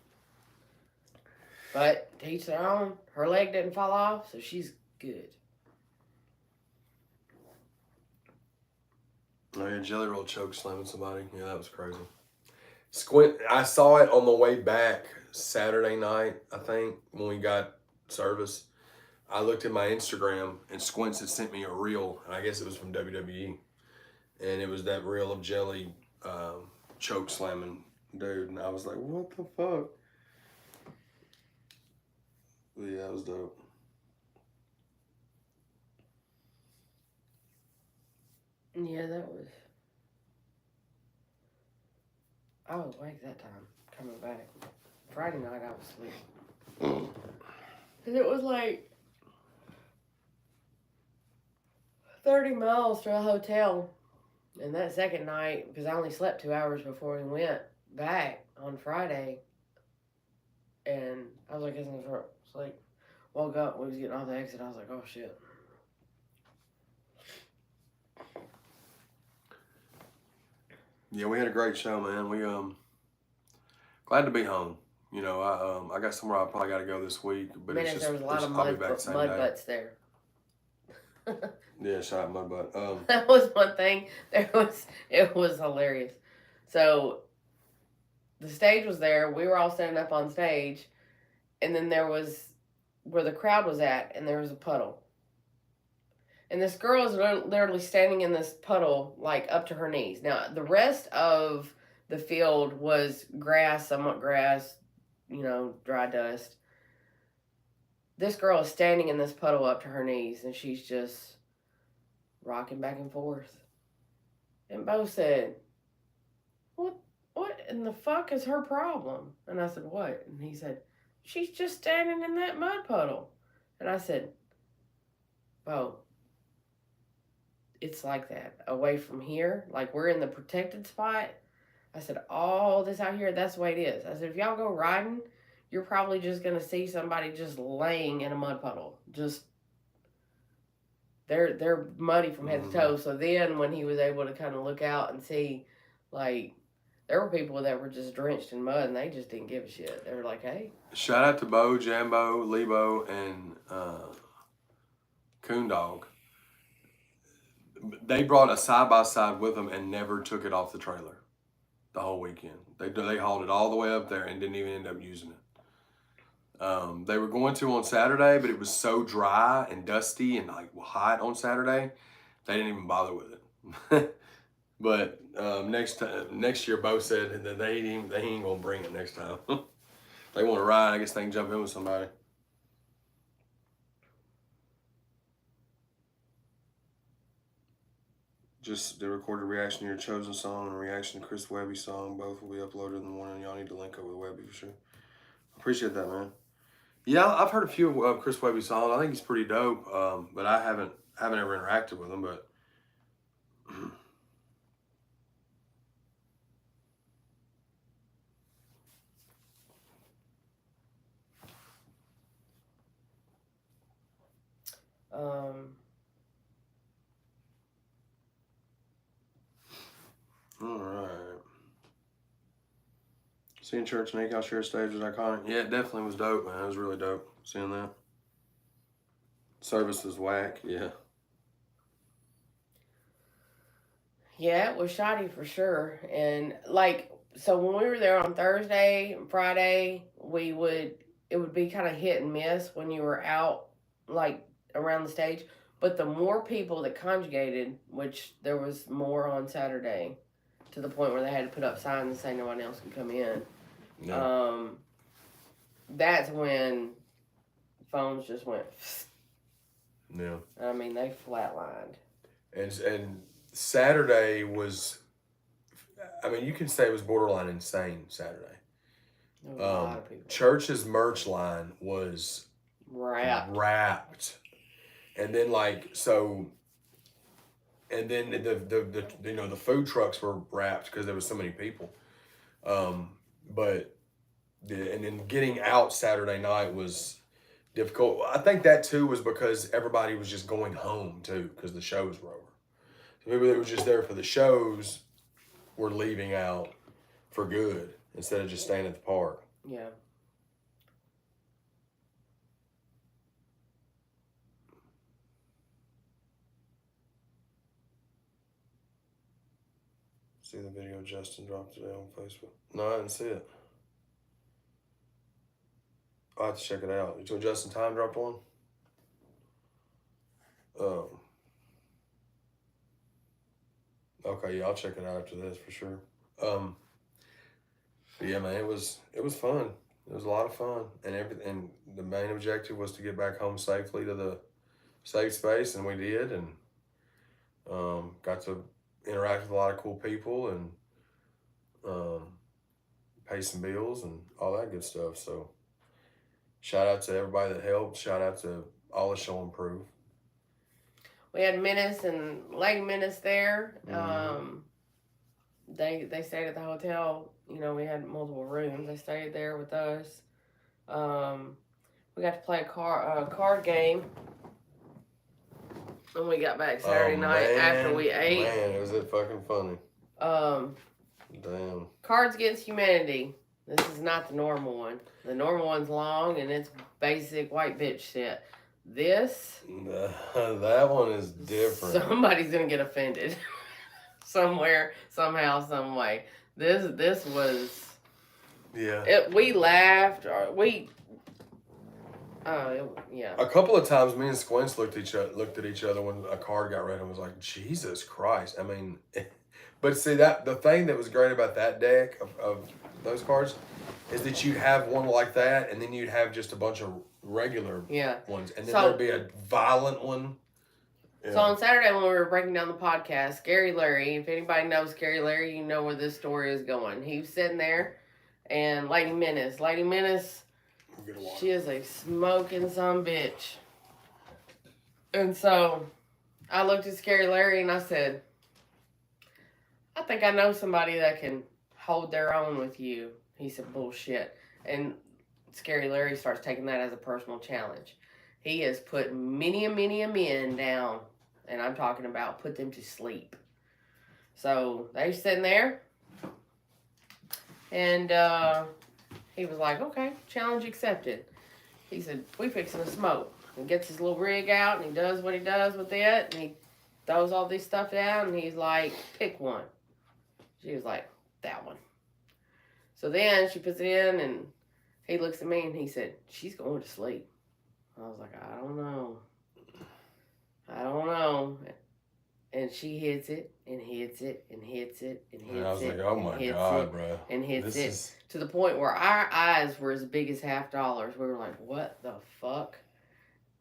But to each their own. Her leg didn't fall off, so she's good. Oh yeah, Jelly Roll choke slamming somebody. Yeah, that was crazy. Squint. I saw it on the way back Saturday night. I think when we got service, I looked at my Instagram and Squints had sent me a reel, and I guess it was from WWE, and it was that reel of Jelly choke slamming dude, and I was like, what the fuck? But yeah, that was dope. Yeah, that was. I was awake that time, coming back. Friday night, I was asleep. Because it was like 30 miles to a hotel. And that second night, because I only slept 2 hours before we went back on Friday, and I was like, it's like, woke up, we was getting off the exit, I was like, oh shit. Yeah, we had a great show, man. We glad to be home. You know, I got somewhere I probably got to go this week, but Man, it's just there was a lot of I'll mud, be back the same mud day. butts there. Yeah, shout out mud butt. That was one thing. It was hilarious. So the stage was there. We were all standing up on stage, and then there was where the crowd was at, and there was a puddle. And this girl is literally standing in this puddle, like up to her knees. Now, the rest of the field was grass, somewhat grass, dry dust. This girl is standing in this puddle up to her knees, and she's just rocking back and forth. And Bo said, what in the fuck is her problem? And I said, what? And he said, she's just standing in that mud puddle. And I said, Bo, it's like that. Away from here, like we're in the protected spot. I said, all this out here, that's the way it is. I said, if y'all go riding, you're probably just going to see somebody just laying in a mud puddle. Just, they're muddy from head to toe. So then when he was able to kind of look out and see, like, there were people that were just drenched in mud and they just didn't give a shit. They were like, hey. Shout out to Bo, Jambo, Lebo, and Coon Dog. They brought a side-by-side with them and never took it off the trailer the whole weekend. They hauled it all the way up there and didn't even end up using it. They were going to on Saturday, but it was so dry and dusty and like hot on Saturday, they didn't even bother with it. But next year, Bo said that they ain't gonna bring it next time. They want to ride. I guess they can jump in with somebody. Just the recorded reaction to your chosen song and a reaction to Chris Webby's song. Both will be uploaded in the morning. Y'all need to link up with Webby for sure. Appreciate that, man. Yeah, I've heard a few of Chris Webby's songs. I think he's pretty dope. But I haven't ever interacted with him. But all right. Seeing Church and House share stage was iconic. Yeah, it definitely was dope, man. It was really dope seeing that. Service was whack, yeah. Yeah, it was shoddy for sure. And like, so when we were there on Thursday and Friday, it would be kind of hit and miss when you were out, like around the stage. But the more people that conjugated, which there was more on Saturday, to the point where they had to put up signs and say no one else can come in. Yeah. That's when phones just went. Yeah. I mean, they flatlined. And Saturday was, I mean, you can say it was borderline insane Saturday. A lot of people. Church's merch line was wrapped. And then and then the food trucks were wrapped because there was so many people. But and then getting out Saturday night was difficult. I think that too was because everybody was just going home too, because the shows were over. So people that were just there for the shows were leaving out for good instead of just staying at the park. Yeah. See the video Justin dropped today on Facebook? No, I didn't see it. I'll have to check it out. You told Justin Time dropped one? Okay, yeah, I'll check it out after this for sure. But yeah, man, it was fun. It was a lot of fun, and everything. The main objective was to get back home safely to the safe space, and we did, and got to interact with a lot of cool people and pay some bills and all that good stuff. So shout out to everybody that helped. Shout out to all the show and Proof. We had Menace and Lady Menace there. They stayed at the hotel. You know, we had multiple rooms. They stayed there with us. We got to play a card game when we got back Saturday night after we ate. Man, was it fucking funny. Damn. Cards Against Humanity. This is not the normal one. The normal one's long and it's basic white bitch shit. This, that one is different. Somebody's gonna get offended somewhere, somehow, some way. This was. Yeah. We laughed. Yeah. A couple of times, me and Squints looked at each other when a card got read and was like, Jesus Christ. I mean, but see that the thing that was great about that deck of those cards is that you'd have one like that, and then you'd have just a bunch of regular ones, and then there'd be a violent one. Yeah. So on Saturday when we were breaking down the podcast, Scary Larry, if anybody knows Scary Larry, you know where this story is going. He was sitting there, and Lady Menace, she is a smoking bitch. And so I looked at Scary Larry and I said, I think I know somebody that can hold their own with you. He said, bullshit. And Scary Larry starts taking that as a personal challenge. He has put many a men down, and I'm talking about put them to sleep. So they sitting there, and he was like, okay, challenge accepted. He said, we fixing to smoke. And gets his little rig out, and he does what he does with it, and he throws all this stuff down, and he's like, pick one. She was like, that one. So then she puts it in, and he looks at me, and he said, she's going to sleep. I was like, I don't know. And she hits it, and hits it, and hits it, and hits it. And I was like, oh my God, bro. And hits it. To the point where our eyes were as big as $50. We were like, what the fuck?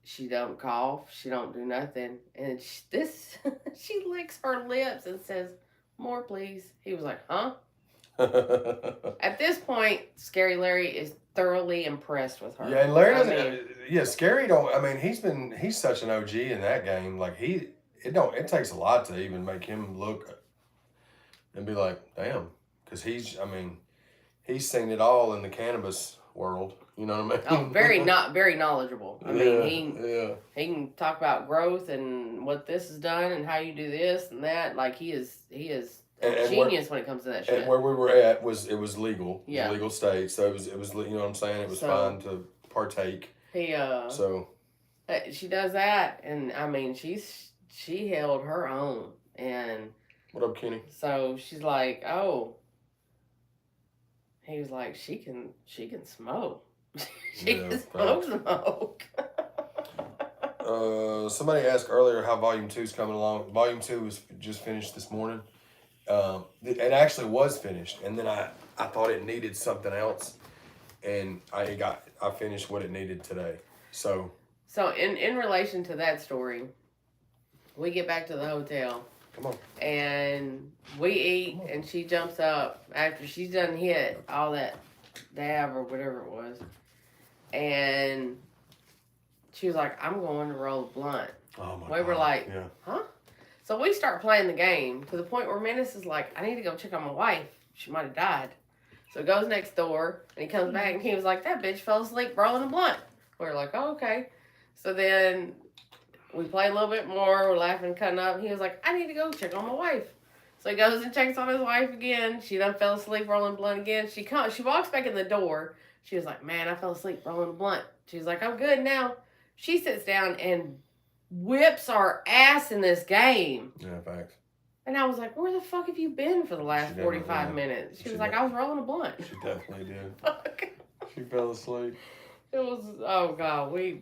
She don't cough. She don't do nothing. And she licks her lips and says, more, please. He was like, huh? At this point, Scary Larry is thoroughly impressed with her. Yeah, and Larry doesn't. Scary don't. I mean, he's such an OG in that game. Like it takes a lot to even make him look and be like, damn, because he's seen it all in the cannabis world. You know what I mean? Oh, very knowledgeable. I mean, he can talk about growth and what this has done and how you do this and that. Like he is a genius when it comes to that shit. And where we were at was legal. Yeah. It was legal state, so it was you know what I'm saying? It was fine to partake. She does that, and I mean she held her own. And what up, Kenny? So she's like, oh. He was like, she can smoke. She can smoke. Somebody asked earlier how Volume 2 is coming along. Volume 2 was just finished this morning. It actually was finished, and then I thought it needed something else, and I finished what it needed today. So in relation to that story, we get back to the hotel. Come on. And we eat, and she jumps up after she's done hit all that dab or whatever it was, and she was like, I'm going to roll a blunt. Oh my God. We were like, huh? So we start playing the game to the point where Menace is like, I need to go check on my wife. She might have died. So he goes next door, and he comes back, and he was like, that bitch fell asleep rolling a blunt. We were like, oh, okay. So then we play a little bit more. We're laughing, cutting up. He was like, I need to go check on my wife. So he goes and checks on his wife again. She done fell asleep rolling a blunt again. She walks back in the door. She was like, man, I fell asleep rolling a blunt. She's like, I'm good now. She sits down and whips our ass in this game. Yeah, facts. And I was like, where the fuck have you been for the last 45 minutes? She was like, I was rolling a blunt. She definitely did. Fuck. She fell asleep. It was, oh God, we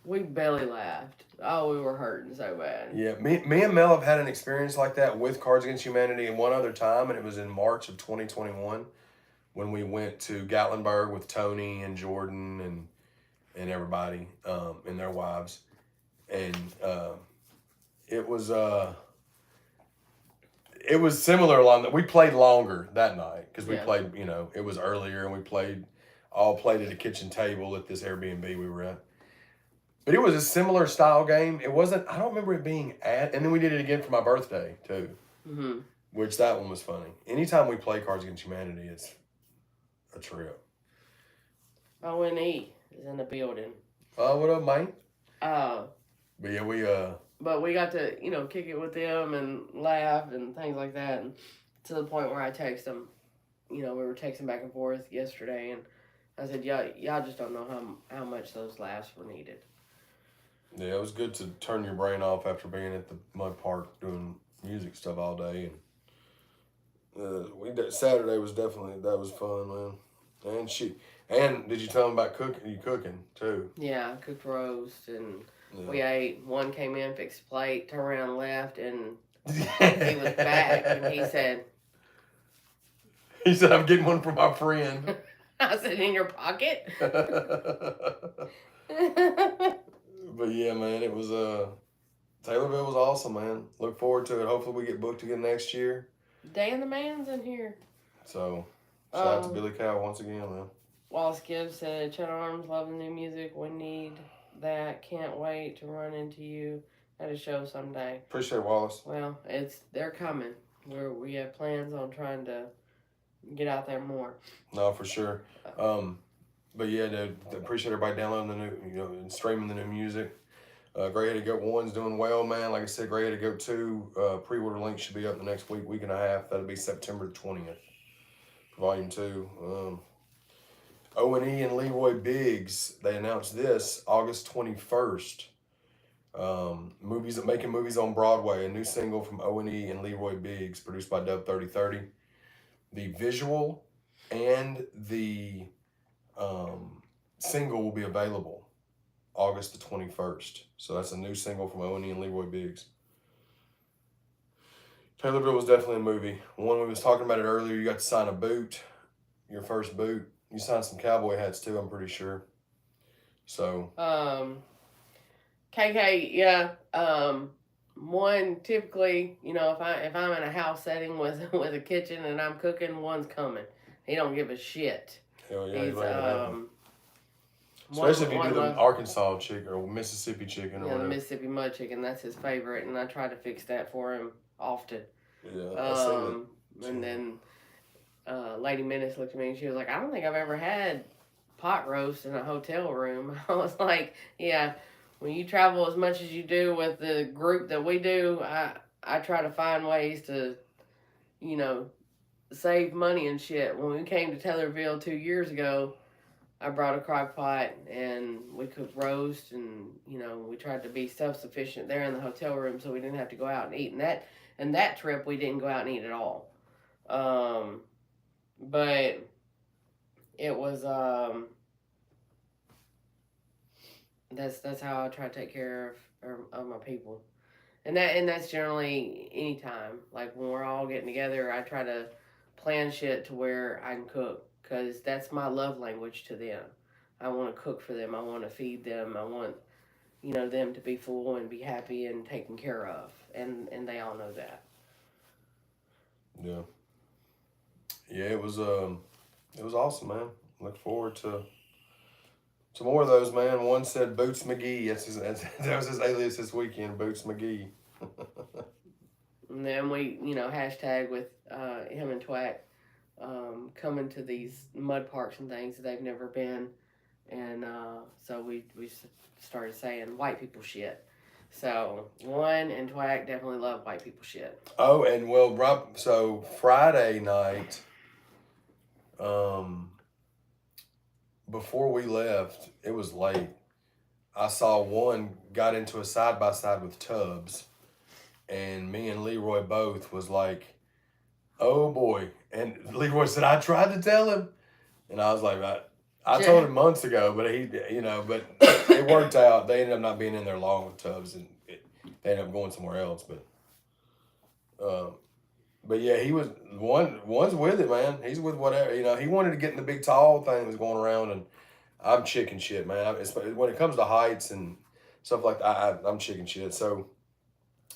belly laughed. Oh, we were hurting so bad. Yeah, me and Mel have had an experience like that with Cards Against Humanity and one other time, and it was in March of 2021 when we went to Gatlinburg with Tony and Jordan and everybody and their wives. And it was similar along that. We played longer that night because we played, it was earlier, and we all played at a kitchen table at this Airbnb we were at. But it was a similar style game. It wasn't, I don't remember it being and then we did it again for my birthday too. Mm-hmm. Which that one was funny. Anytime we play Cards Against Humanity, it's a trip. O&E is in the building. What up, mate? But yeah, But we got to, kick it with them and laugh and things like that. And to the point where I text them, we were texting back and forth yesterday, and I said, y'all just don't know how much those laughs were needed. Yeah, it was good to turn your brain off after being at the mud park doing music stuff all day. And Saturday was that was fun, man. And did you tell them about cooking too? Yeah, I cooked roast, and we ate. One came in, fixed a plate, turned around and left, and he was back, and he said, I'm getting one for my friend. I said, in your pocket? But yeah, man, it was Taylorville was awesome, man. Look forward to it. Hopefully we get booked again next year. Dan the man's in here. So shout out to Billy Cow once again, man. Wallace Gibbs said, Chad Arms, love the new music. We need that. Can't wait to run into you at a show someday. Appreciate it, Wallace. Well, they're coming. We have plans on trying to get out there more. No, for sure. But yeah, dude, appreciate everybody downloading the new, and streaming the new music. Gray Headed Goat 1's doing well, man. Like I said, Gray Headed Goat 2, pre-order link should be up the next week and a half. That'll be September the 20th. Volume 2. O&E and Leroy Biggs, they announced this August 21st. Making movies on Broadway, a new single from O&E and Leroy Biggs, produced by Dub 3030. The visual and the single will be available August the 21st. So that's a new single from O&E and Leroy Biggs. Taylorville was definitely a movie. One, we was talking about it earlier, you got to sign a boot, your first boot. You signed some cowboy hats too, I'm pretty sure. So. KK, yeah. One, typically, if I'm in a house setting with a kitchen and I'm cooking, one's coming. He don't give a shit. Hell yeah, especially if you do the Arkansas chicken or Mississippi chicken or whatever. The Mississippi mud chicken, that's his favorite, and I try to fix that for him often. Yeah, and then Lady Menace looked at me and she was like, I don't think I've ever had pot roast in a hotel room. I was like, yeah, when you travel as much as you do with the group that we do, I try to find ways to, save money and shit. When we came to Taylorville 2 years ago, I brought a crock pot and we cooked roast and, we tried to be self-sufficient there in the hotel room so we didn't have to go out and eat. And that trip, we didn't go out and eat at all. But it was, that's how I try to take care of my people. And that's generally anytime. Like when we're all getting together, I try to plan shit to where I can cook. Because that's my love language to them. I want to cook for them. I want to feed them. I want, them to be full and be happy and taken care of. And they all know that. Yeah. Yeah, it was awesome, man. Look forward to more of those, man. One said Boots McGee. That was his alias this weekend, Boots McGee. And then we, hashtag with him and Twack. coming to these mud parks and things that they've never been, and so we started saying white people shit. So one and Twack definitely love white people shit. Oh, and well, Rob. So Friday night, um, before we left, it was late. I saw one got into a side by side with Tubbs, and me and Leroy both was like, "Oh boy!" And Leroy said, "I tried to tell him," and I was like, "I told him months ago, but he, but it worked out. They ended up not being in there long with Tubbs, and they ended up going somewhere else." But yeah, he was one's with it, man. He's with whatever, He wanted to get in the big tall thing that was going around, and I'm chicken shit, man. When it comes to heights and stuff like that, I'm chicken shit. So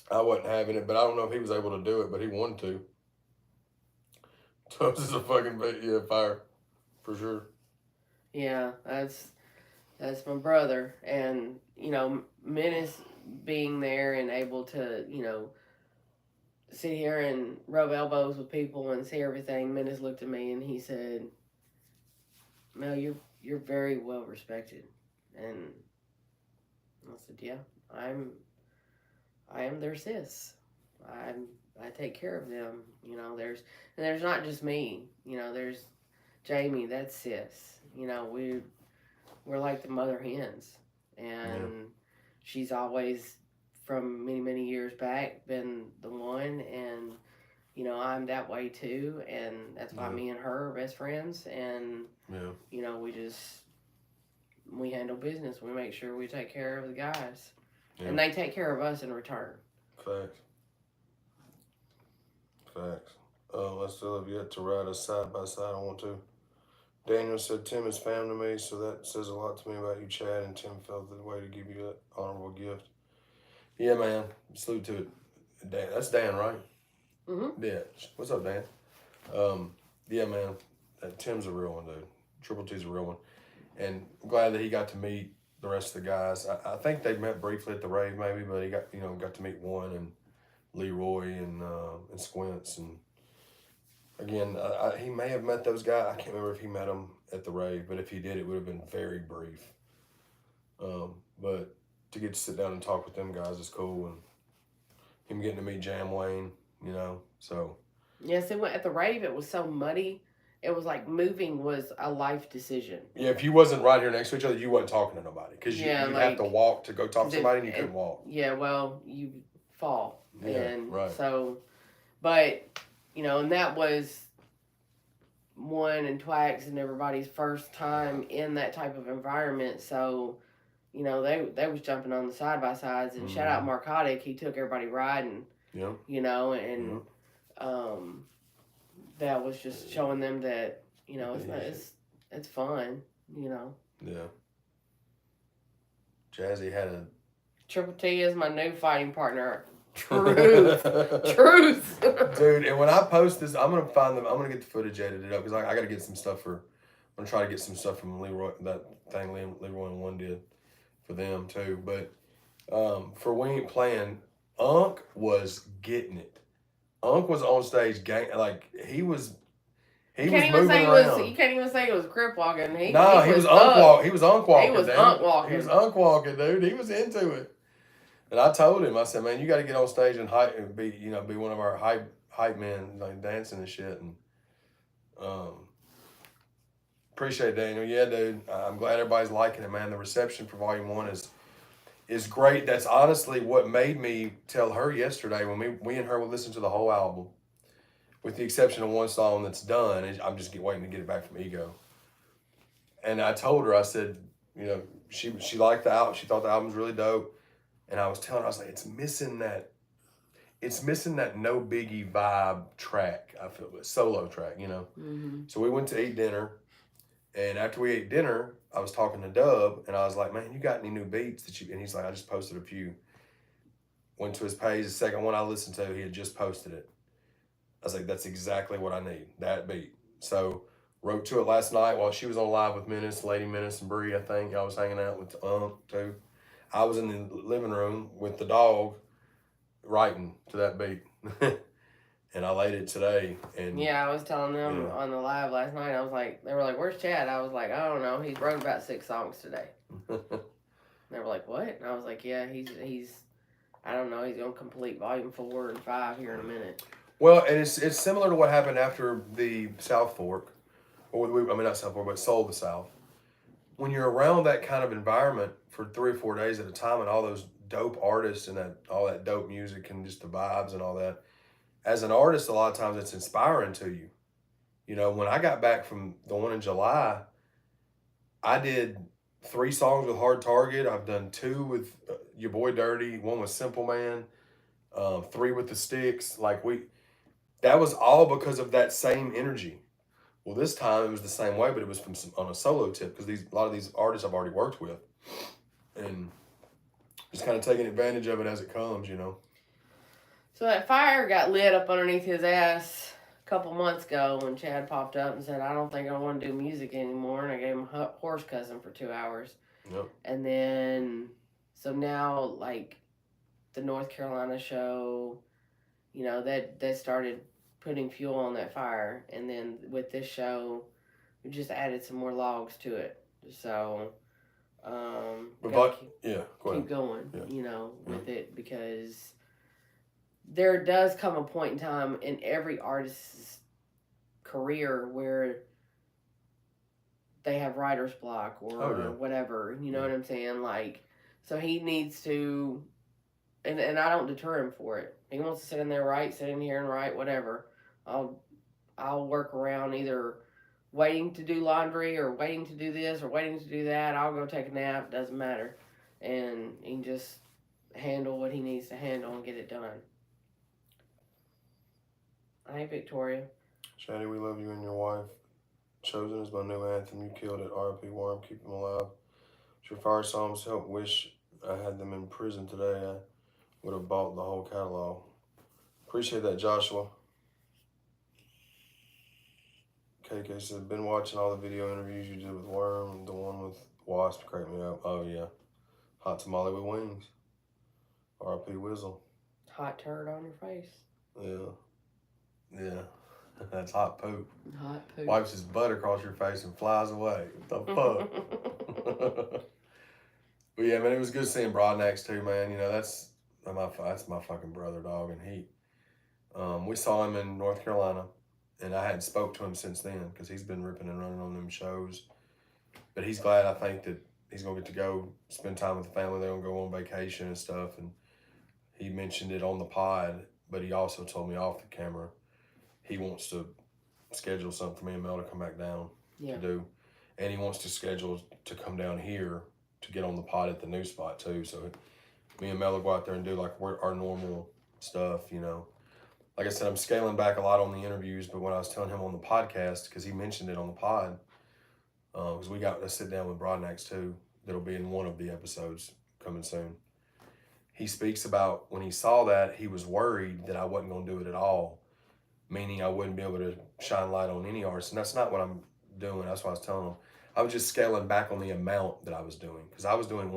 I wasn't having it, but I don't know if he was able to do it, but he wanted to. Tubbs is a fucking fire, for sure. Yeah, that's my brother, and Menace being there and able to sit here and rub elbows with people and see everything. Menace looked at me and he said, "Mel, you're very well respected," and I said, "Yeah, I am their sis. I take care of them. There's not just me. There's Jamie. That's sis. We're like the mother hens, and she's always, from many many years back, been the one, and I'm that way too, and that's why me and her are best friends, and we handle business. We make sure we take care of the guys, and they take care of us in return." Facts. I still have yet to ride a side by side. I want to. Daniel said Tim is family to me, so that says a lot to me about you, Chad, and Tim felt the way to give you that honorable gift. Yeah, man. Salute to it. Dan, that's Dan, right? Mm-hmm. Yeah. What's up, Dan? Yeah, man. Tim's a real one, dude. Triple T's a real one. And I'm glad that he got to meet the rest of the guys. I think they met briefly at the rave, maybe, but he got to meet one, and Leroy and Squints, and again, he may have met those guys. I can't remember if he met them at the rave, but if he did, it would have been very brief. But to get to sit down and talk with them guys is cool, and him getting to meet Jam Wayne, so. Yes, at the rave, it was so muddy. It was like moving was a life decision. Yeah, if you wasn't right here next to each other, you wasn't talking to nobody, because you have to walk to go talk to somebody, and you couldn't walk. Yeah, well, you fall. Yeah, and right. So, but, and that was one and Twax and everybody's first time in that type of environment. So, they was jumping on the side by sides, and shout out Marcotic, he took everybody riding. Yeah. And that was just showing them that it's fun. Yeah. Jazzy had a Triple T is my new fighting partner. Truth. Dude, and when I post this, I'm gonna find them. I'm gonna get the footage edited up, because I gotta get some stuff I'm gonna try to get some stuff from Leroy, that thing Leroy and one did for them too. But for We Ain't Playing, Unc was getting it. Unc was on stage, he was moving around. You can't even say it was crip walking. He was Unc walking. He was Unc walking. He was Unc walking. He was Unc walking, dude. He was into it. And I told him, I said, "Man, you got to get on stage and be one of our hype men, like dancing and shit." And appreciate it, Daniel. Yeah, dude. I'm glad everybody's liking it, man. The reception for Volume 1 is great. That's honestly what made me tell her yesterday when we and her will listen to the whole album, with the exception of one song that's done. I'm just waiting to get it back from Ego. And I told her, I said, she liked the album. She thought the album was really dope. And I was telling her, I was like, it's missing that No Biggie vibe track. I feel it, solo track, Mm-hmm. So we went to eat dinner, and after we ate dinner, I was talking to Dub, and I was like, "Man, you got any new beats that you?" And he's like, "I just posted a few." Went to his page. The second one I listened to, he had just posted it. I was like, "That's exactly what I need. That beat." So wrote to it last night while she was on live with Menace, Lady Menace, and Bree. I think I was hanging out with too. I was in the living room with the dog, writing to that beat. and I laid it today. And yeah, I was telling them on the live last night. I was like, they were like, "Where's Chad?" I was like, "I don't know. He wrote about 6 songs today." They were like, "What?" And I was like, "Yeah, he's I don't know. He's gonna complete volume 4 and 5 here in a minute." Well, and it's similar to what happened after the South Fork, not South Fork, but Soul of the South. When you're around that kind of environment for 3 or 4 days at a time, and all those dope artists and all that dope music and just the vibes and all that, as an artist, a lot of times it's inspiring to you. You know, when I got back from the one in July, I did 3 songs with Hard Target. I've done 2 with your boy Dirty, 1 with Simple Man, 3 with the Sticks. That was all because of that same energy. Well, this time it was the same way, but it was on a solo tip because a lot of these artists I've already worked with, and just kind of taking advantage of it as it comes, you know. So that fire got lit up underneath his ass a couple months ago when Chad popped up and said, "I don't think I want to do music anymore," and I gave him horse cussing for 2 hours. Yep. And then, so now, like, the North Carolina show, you know, that started putting fuel on that fire. And then with this show, we just added some more logs to it. So, keep going, you know, with it, because there does come a point in time in every artist's career where they have writer's block or whatever, you know what I'm saying? Like, so he needs to, and I don't deter him for it. He wants to sit in there, sit in here and write, whatever. I'll work around either waiting to do laundry or waiting to do this or waiting to do that. I'll go take a nap, doesn't matter. And he can just handle what he needs to handle and get it done. Hi, Victoria. Chaddy, we love you and your wife. Chosen is my new anthem. You killed it. R.I.P. Worm. Keep him alive. It's your fire songs help. Wish I had them in prison today. I would have bought the whole catalog. Appreciate that, Joshua. KK said, been watching all the video interviews you did with Worm. The one with Wasp cracked me up. Oh, yeah. Hot tamale with wings. R.I.P. Whizzle. Hot turd on your face. Yeah. That's hot poop. Hot poop. Wipes his butt across your face and flies away. What the fuck? But yeah, man, it was good seeing Broadnax too, man. You know, that's my fucking brother, dog, and he. We saw him in North Carolina, and I hadn't spoke to him since then because he's been ripping and running on them shows. But he's glad, I think, that he's gonna get to go spend time with the family. They're gonna go on vacation and stuff, and he mentioned it on the pod, but he also told me off the camera he wants to schedule something for me and Mel to come back down to do. And he wants to schedule to come down here to get on the pod at the new spot too. So me and Mel will go out there and do like our normal stuff, you know. Like I said, I'm scaling back a lot on the interviews, but when I was telling him on the podcast, because he mentioned it on the pod, because we got to sit down with Broadnax too, that'll be in one of the episodes coming soon. He speaks about when he saw that, he was worried that I wasn't going to do it at all. Meaning I wouldn't be able to shine light on any artist. And that's not what I'm doing. That's what I was telling him. I was just scaling back on the amount that I was doing. Because I was doing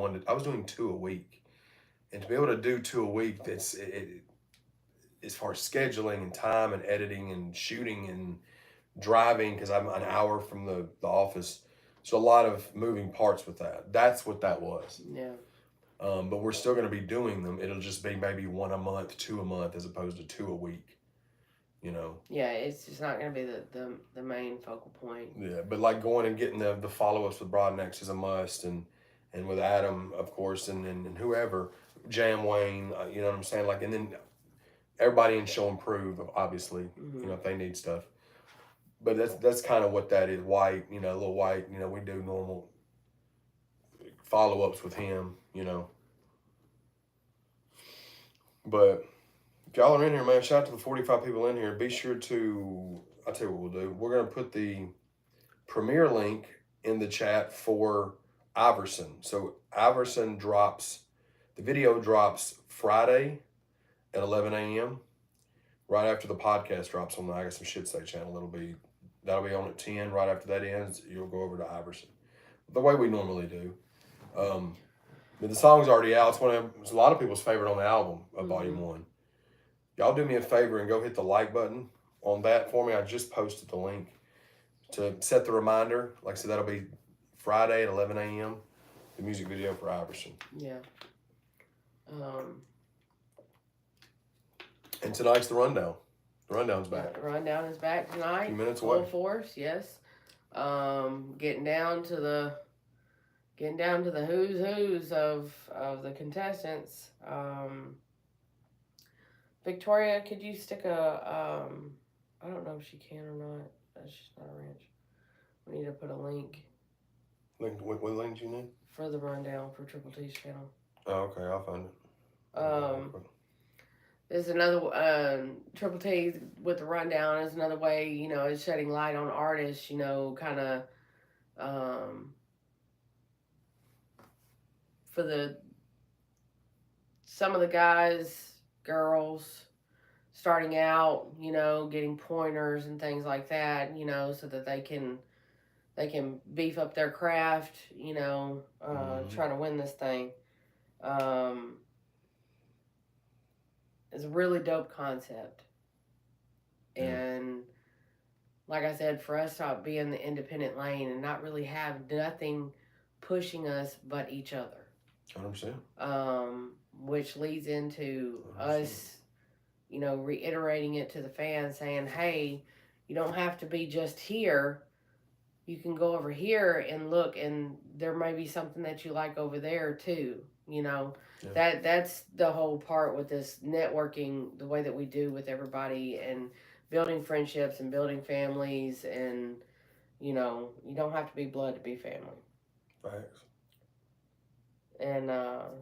2 a week. And to be able to do 2 a week, as far as scheduling and time and editing and shooting and driving, because I'm an hour from the office. So a lot of moving parts with that. That's what that was. Yeah. But we're still going to be doing them. It'll just be maybe 1 a month, 2 a month, as opposed to 2 a week. You know. Yeah, it's just not going to be the main focal point. Yeah, but like going and getting the follow-ups with Broadnax is a must, and with Adam, of course, and whoever, Jam Wayne, you know what I'm saying? Like, and then everybody in Show and Prove, obviously, you know, if they need stuff. But that's kind of what that is. White, you know, Lil White, you know, we do normal follow-ups with him, you know. But if y'all are in here, man, shout out to the 45 people in here. Be sure to, I'll tell you what we'll do. We're going to put the premiere link in the chat for Iverson. So Iverson the video drops Friday at 11 a.m. right after the podcast drops on the I Got Some Shit Say channel. That'll be on at 10. Right after that ends, you'll go over to Iverson. The way we normally do. But the song's already out. It's a lot of people's favorite on the album of Volume 1. y'all do me a favor and go hit the like button on that for me. I just posted the link to set the reminder. Like I said, that'll be Friday at 11 a.m. The music video for Iverson. Yeah. And tonight's the rundown. The rundown's back. The rundown is back tonight. A few minutes full away. force, yes. Getting down to the who's of the contestants. Victoria, could you stick a I don't know if she can or not. That's just not a ranch. We need to put a link. Link, what link do you need? For the rundown for Triple T's channel. Oh, okay, I'll find it. There's another Triple T with the rundown is another way, you know, it's shedding light on artists, you know, kind of for some of the guys, girls starting out, you know, getting pointers and things like that, you know, so that they can beef up their craft, you know, try to win this thing. It's a really dope concept. And like I said, for us to be in the independent lane and not really have nothing pushing us but each other. 100%. Which leads into 100%. us, you know, reiterating it to the fans saying, hey, you don't have to be just here. You can go over here and look, and there may be something that you like over there too, you know. Yeah. That's the whole part with this networking, the way that we do with everybody, and building friendships and building families, and you know, you don't have to be blood to be family. Facts. And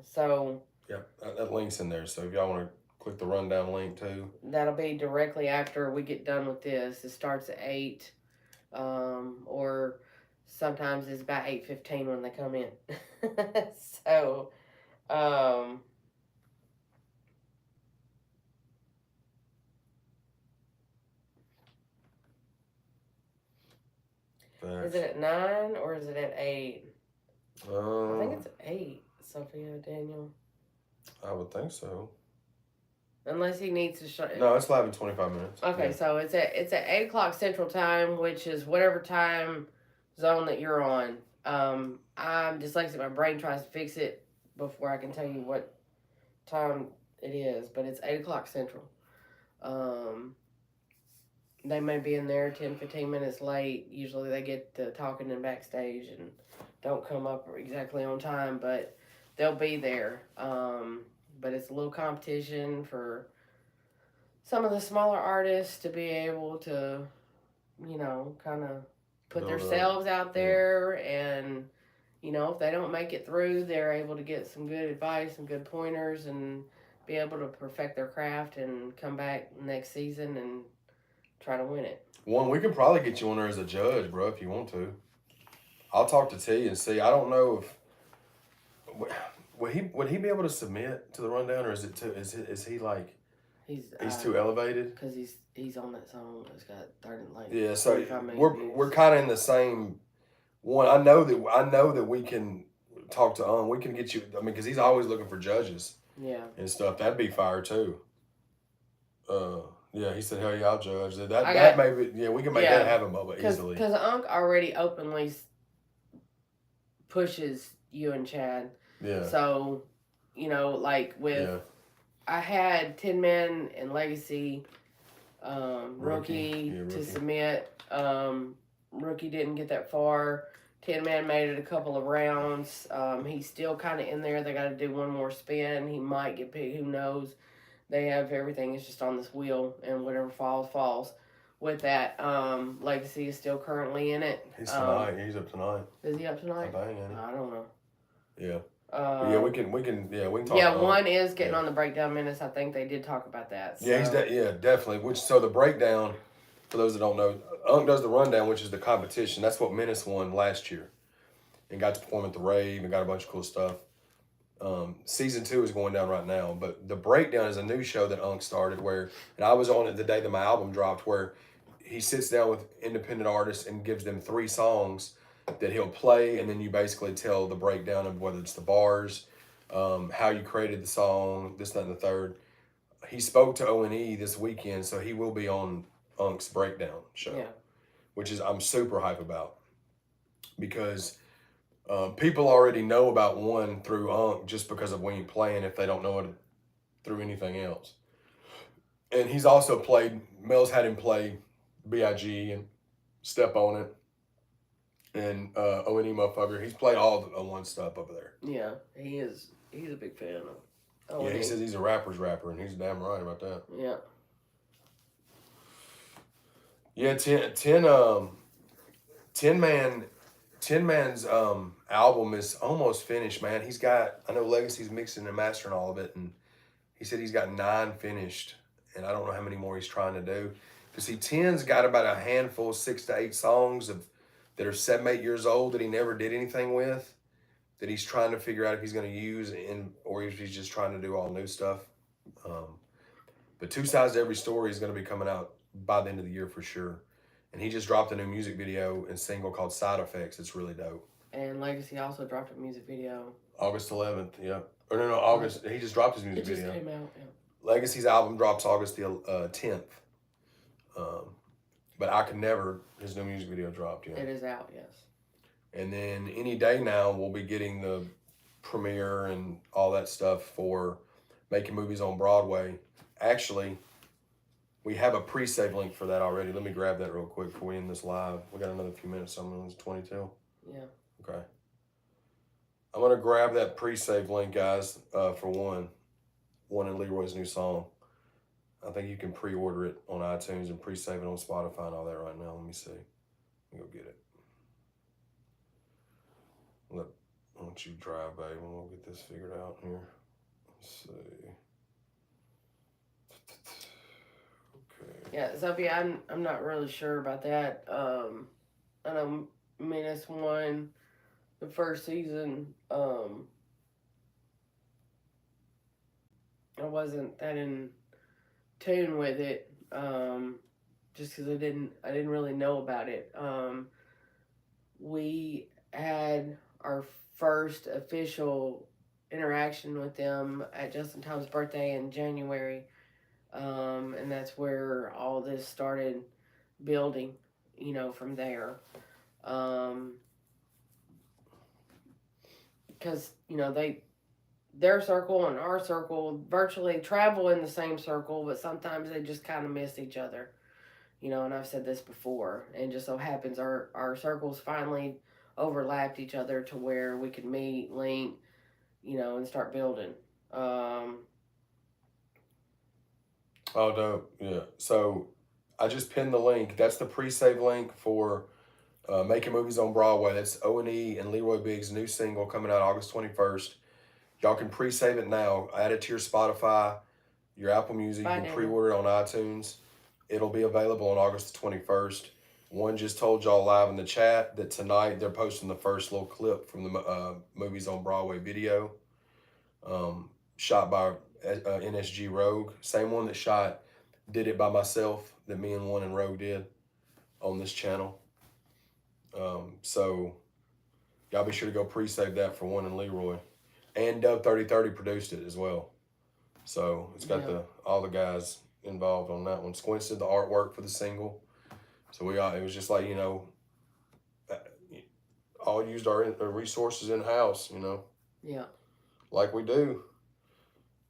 so yep, that link's in there. So if y'all want to click the rundown link too, that'll be directly after we get done with this. It starts at 8, or sometimes it's about 8:15 when they come in. So. Is it at 9 or is it at 8? I think it's 8, Sophia, Daniel. I would think so. Unless he needs to show. No, it's live in 25 minutes. Okay, yeah. So it's at 8 o'clock Central Time, which is whatever time zone that you're on. I'm dyslexic. My brain tries to fix it before I can tell you what time it is, but it's 8 o'clock Central. They may be in there 10, 15 minutes late. Usually they get to talking in backstage and don't come up exactly on time, but they'll be there. But it's a little competition for some of the smaller artists to be able to, you know, kind of put themselves out there. And, you know, if they don't make it through, they're able to get some good advice, some good pointers, and be able to perfect their craft and come back next season and try to win it. We can probably get you on there as a judge, bro, if you want to. I'll talk to T and see. I don't know if would he be able to submit to the rundown, or is it too? Is he like he's too elevated? Because he's on that song that's got 30 like. Yeah, so we're kind of in the same one. I know that we can talk to we can get you. I mean, because he's always looking for judges. Yeah. And stuff. That'd be fire too. Yeah, he said, hell yeah, I'll judge. That maybe, yeah, we can make that happen, Bubba, easily. Because Unc already openly pushes you and Chad. Yeah. So, you know, like with, I had Tin Man and Legacy, Rookie to submit. Rookie didn't get that far. Tin Man made it a couple of rounds. He's still kind of in there. They got to do one more spin. He might get picked. Who knows? They have everything. It's just on this wheel, and whatever falls. With that, Legacy is still currently in it. He's tonight. He's up tonight. Is he up tonight? I think, ain't he? I don't know. Yeah. Yeah, we can talk. Yeah, one is getting on the breakdown minutes. I think they did talk about that. So. Yeah, definitely. So the breakdown, for those that don't know, Unc does the rundown, which is the competition. That's what Menace won last year, and got to perform at the rave and got a bunch of cool stuff. Season 2 is going down right now, but the breakdown is a new show that Unc started and I was on it the day that my album dropped, where he sits down with independent artists and gives them 3 songs that he'll play, and then you basically tell the breakdown of whether it's the bars, how you created the song, this, that, and the third. he spoke to O&E this weekend, so he will be on Unk's breakdown show, Yeah. which is I'm super hype about because people already know about one through Unk just because of when you playing if they don't know it through anything else. And he's also played. Mel's had him play Big and Step on It and O&E motherfucker. He's played all the one stuff over there. Yeah, he is. He's a big fan of. Yeah, he says he's a rapper's rapper, and he's damn right about that. Yeah. Yeah, 10 Man's album is almost finished, man. He's got, I know Legacy's mixing and mastering all of it, and he said he's got 9 finished, and I don't know how many more he's trying to do. Because see, 10's got about a handful, 6 to 8 songs that are 7, 8 years old that he never did anything with, that he's trying to figure out if he's going to use or if he's just trying to do all new stuff. But Two Sides to Every Story is going to be coming out by the end of the year for sure. And he just dropped a new music video and single called Side Effects. It's really dope. And Legacy also dropped a music video. August 11th, yeah. Or no, August. He just dropped his music video. It just came out, yeah. Legacy's album drops August the 10th. But I Can Never, his new music video dropped, yeah. It is out, yes. And then any day now, we'll be getting the premiere and all that stuff for Making Movies on Broadway. Actually, we have a pre-save link for that already. Let me grab that real quick before we end this live. We got another few minutes. It's 22. Yeah. Okay. I'm going to grab that pre-save link, guys, for one in Leroy's new song. I think you can pre-order it on iTunes and pre-save it on Spotify and all that right now. Let me see. Let me go get it. Why don't you drive, babe, and we'll get this figured out here. Let's see. Okay. Yeah, Sophie, I'm not really sure about that. I know Menace won the first season. I wasn't that in tune with it, just because I didn't really know about it. We had our first official interaction with them at Justin Tom's birthday in January, and that's where all this started building, from there. Because, their circle and our circle virtually travel in the same circle, but sometimes they just kind of miss each other, and I've said this before, and just so happens our circles finally overlapped each other to where we could meet, link, and start building. Oh, dope. Yeah. So I just pinned the link. That's the pre-save link for Making Movies on Broadway. That's O&E and Leroy Biggs' new single coming out August 21st. Y'all can pre-save it now. Add it to your Spotify, your Apple Music. You can pre-order it on iTunes. It'll be available on August the 21st. One just told y'all live in the chat that tonight they're posting the first little clip from the Movies on Broadway video, shot by NSG Rogue. Same one that Did It By Myself that me and One and Rogue did on this channel. So y'all be sure to go pre-save that for One and Leroy. And Dub 3030 produced it as well. So it's got all the guys involved on that one. Squints did the artwork for the single. So it was just like, all used our resources in-house, Yeah. Like we do.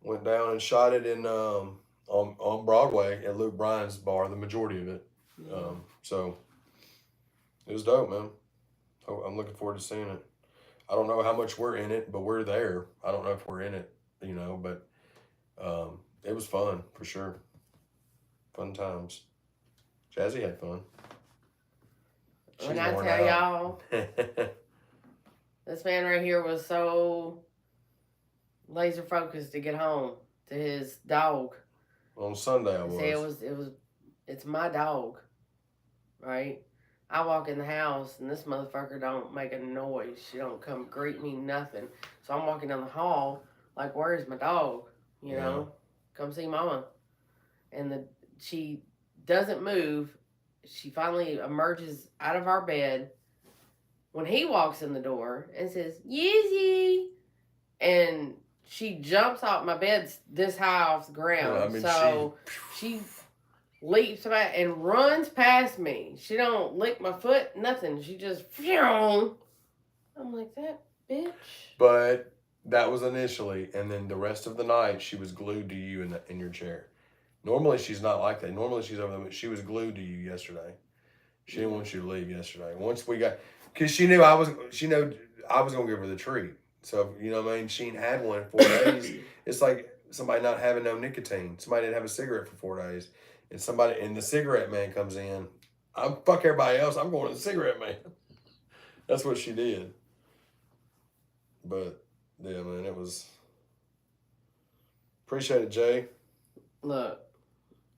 Went down and shot it in on Broadway at Luke Bryan's bar, the majority of it. Yeah. So it was dope, man. I'm looking forward to seeing it. I don't know how much we're in it, but we're there. I don't know if we're in it, but it was fun for sure. Fun times. Jazzy had fun. When I tell y'all, this man right here was so laser focused to get home to his dog. On Sunday I was. It's my dog, right? I walk in the house and this motherfucker don't make a noise. She don't come greet me, nothing. So I'm walking down the hall like, where's my dog? Come see mama. And she doesn't move. She finally emerges out of our bed when he walks in the door and says, Yeezy. And she jumps off my bed's this high off the ground. Yeah, I mean, so she leaps back and runs past me. She don't lick my foot, nothing. She just I'm like, that bitch. But that was initially, and then the rest of the night she was glued to you in your chair. Normally she's not like that. Normally she's over there, but she was glued to you yesterday. She didn't want you to leave yesterday. Once we got, because she knew I was gonna give her the treat. So you know what I mean. She ain't had one in 4 days. It's like somebody not having no nicotine. Somebody didn't have a cigarette for 4 days, and the cigarette man comes in. I'm fuck everybody else. I'm going to the cigarette man. That's what she did. But yeah, man, it was. Appreciate it, Jay. Look.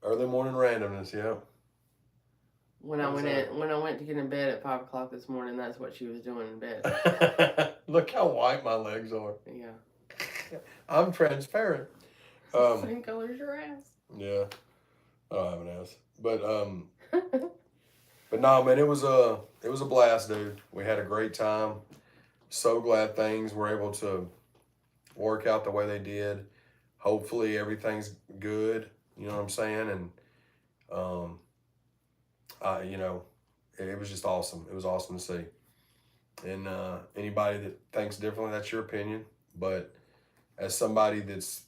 Early morning randomness, yeah. When I went to get in bed at 5 o'clock this morning, that's what she was doing in bed. Look how white my legs are. Yeah. I'm transparent. Same color as your ass. Yeah. I don't have an ass. But no, man, it was a blast, dude. We had a great time. So glad things were able to work out the way they did. Hopefully everything's good. You know what I'm saying? And you know, it was just awesome. It was awesome to see. And anybody that thinks differently, that's your opinion. But as somebody that's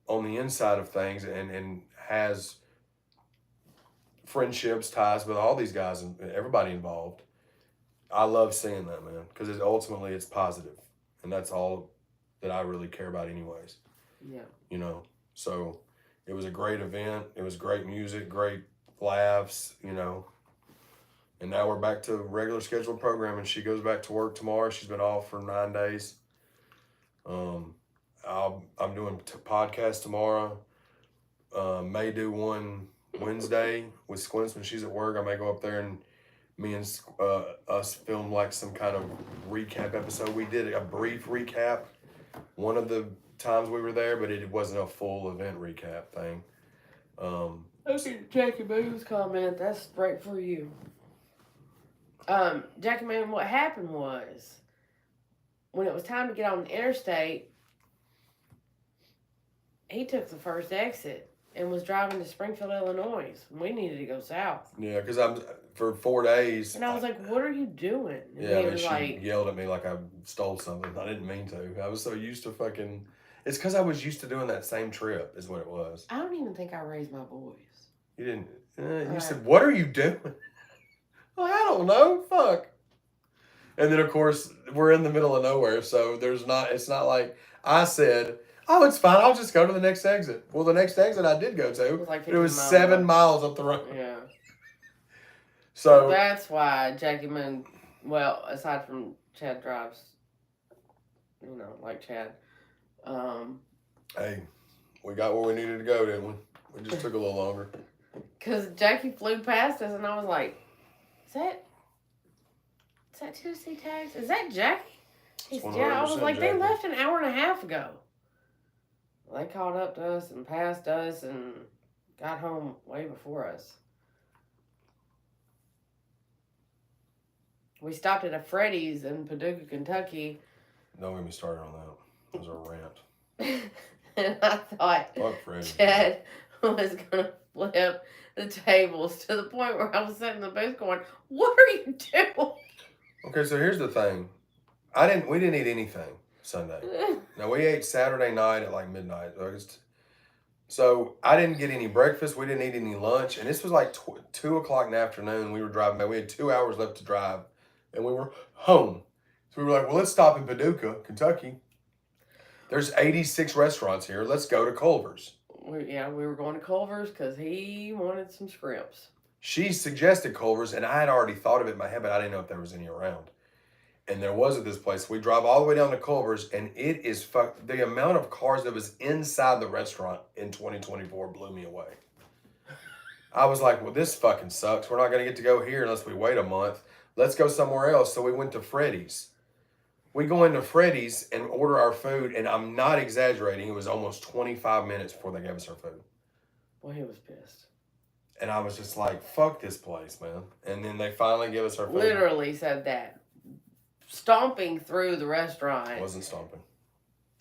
on the inside of things and has friendships, ties with all these guys and everybody involved, I love seeing that, man, because ultimately it's positive, and that's all that I really care about anyways. Yeah. You know, so it was a great event. It was great music, great laughs, you know. And now we're back to regular scheduled programming. She goes back to work tomorrow. She's been off for 9 days. I'm doing podcast tomorrow. May do one Wednesday with Squints when she's at work. I may go up there and me and us film like some kind of recap episode. We did a brief recap one of the times we were there, but it wasn't a full event recap thing. Okay, Jackie Boo's comment. That's right for you. Jackie Man, what happened was when it was time to get on the interstate, he took the first exit and was driving to Springfield, Illinois. We needed to go south. Yeah, because I'm for 4 days. And I was like, "What are you doing?" And yeah, he was she like, yelled at me like I stole something. I didn't mean to. I was so used to fucking. It's because I was used to doing that same trip. Is what it was. I don't even think I raised my voice. You didn't. You said, "What are you doing?" Like, I don't know. Fuck. And then of course we're in the middle of nowhere, so there's not. It's not like I said. Oh, it's fine. I'll just go to the next exit. Well, the next exit I did go to. It was 7 miles up the road. Yeah. So that's why Jackie Moon, well, aside from Chad drives, you know, like Chad. Hey, we got where we needed to go, didn't we? We just took a little longer. Because Jackie flew past us, and I was like, is that Tennessee Tags? Is that Jackie? He said, yeah. I was like, Jackie. They left an hour and a half ago. They caught up to us and passed us and got home way before us. We stopped at a Freddy's in Paducah, Kentucky. Don't get me started on that. That was a rant. And I thought Chad was going to flip the tables to the point where I was sitting in the booth going, what are you doing? Okay, so here's the thing. We didn't eat anything Sunday. Now, we ate Saturday night at like midnight. So I didn't get any breakfast. We didn't eat any lunch. And this was like 2 o'clock in the afternoon. We were driving back. We had 2 hours left to drive. And we were home. So we were like, well, let's stop in Paducah, Kentucky. There's 86 restaurants here. Let's go to Culver's. We were going to Culver's because he wanted some scrimps. She suggested Culver's, and I had already thought of it in my head, but I didn't know if there was any around. And there was at this place. We drive all the way down to Culver's, and it is the amount of cars that was inside the restaurant in 2024 blew me away. I was like, well, this fucking sucks. We're not going to get to go here unless we wait a month. Let's go somewhere else. So we went to Freddy's. We go into Freddy's and order our food, and I'm not exaggerating. It was almost 25 minutes before they gave us our food. Well, he was pissed. And I was just like, fuck this place, man. And then they finally gave us our food. Literally said that. Stomping through the restaurant. Wasn't stomping.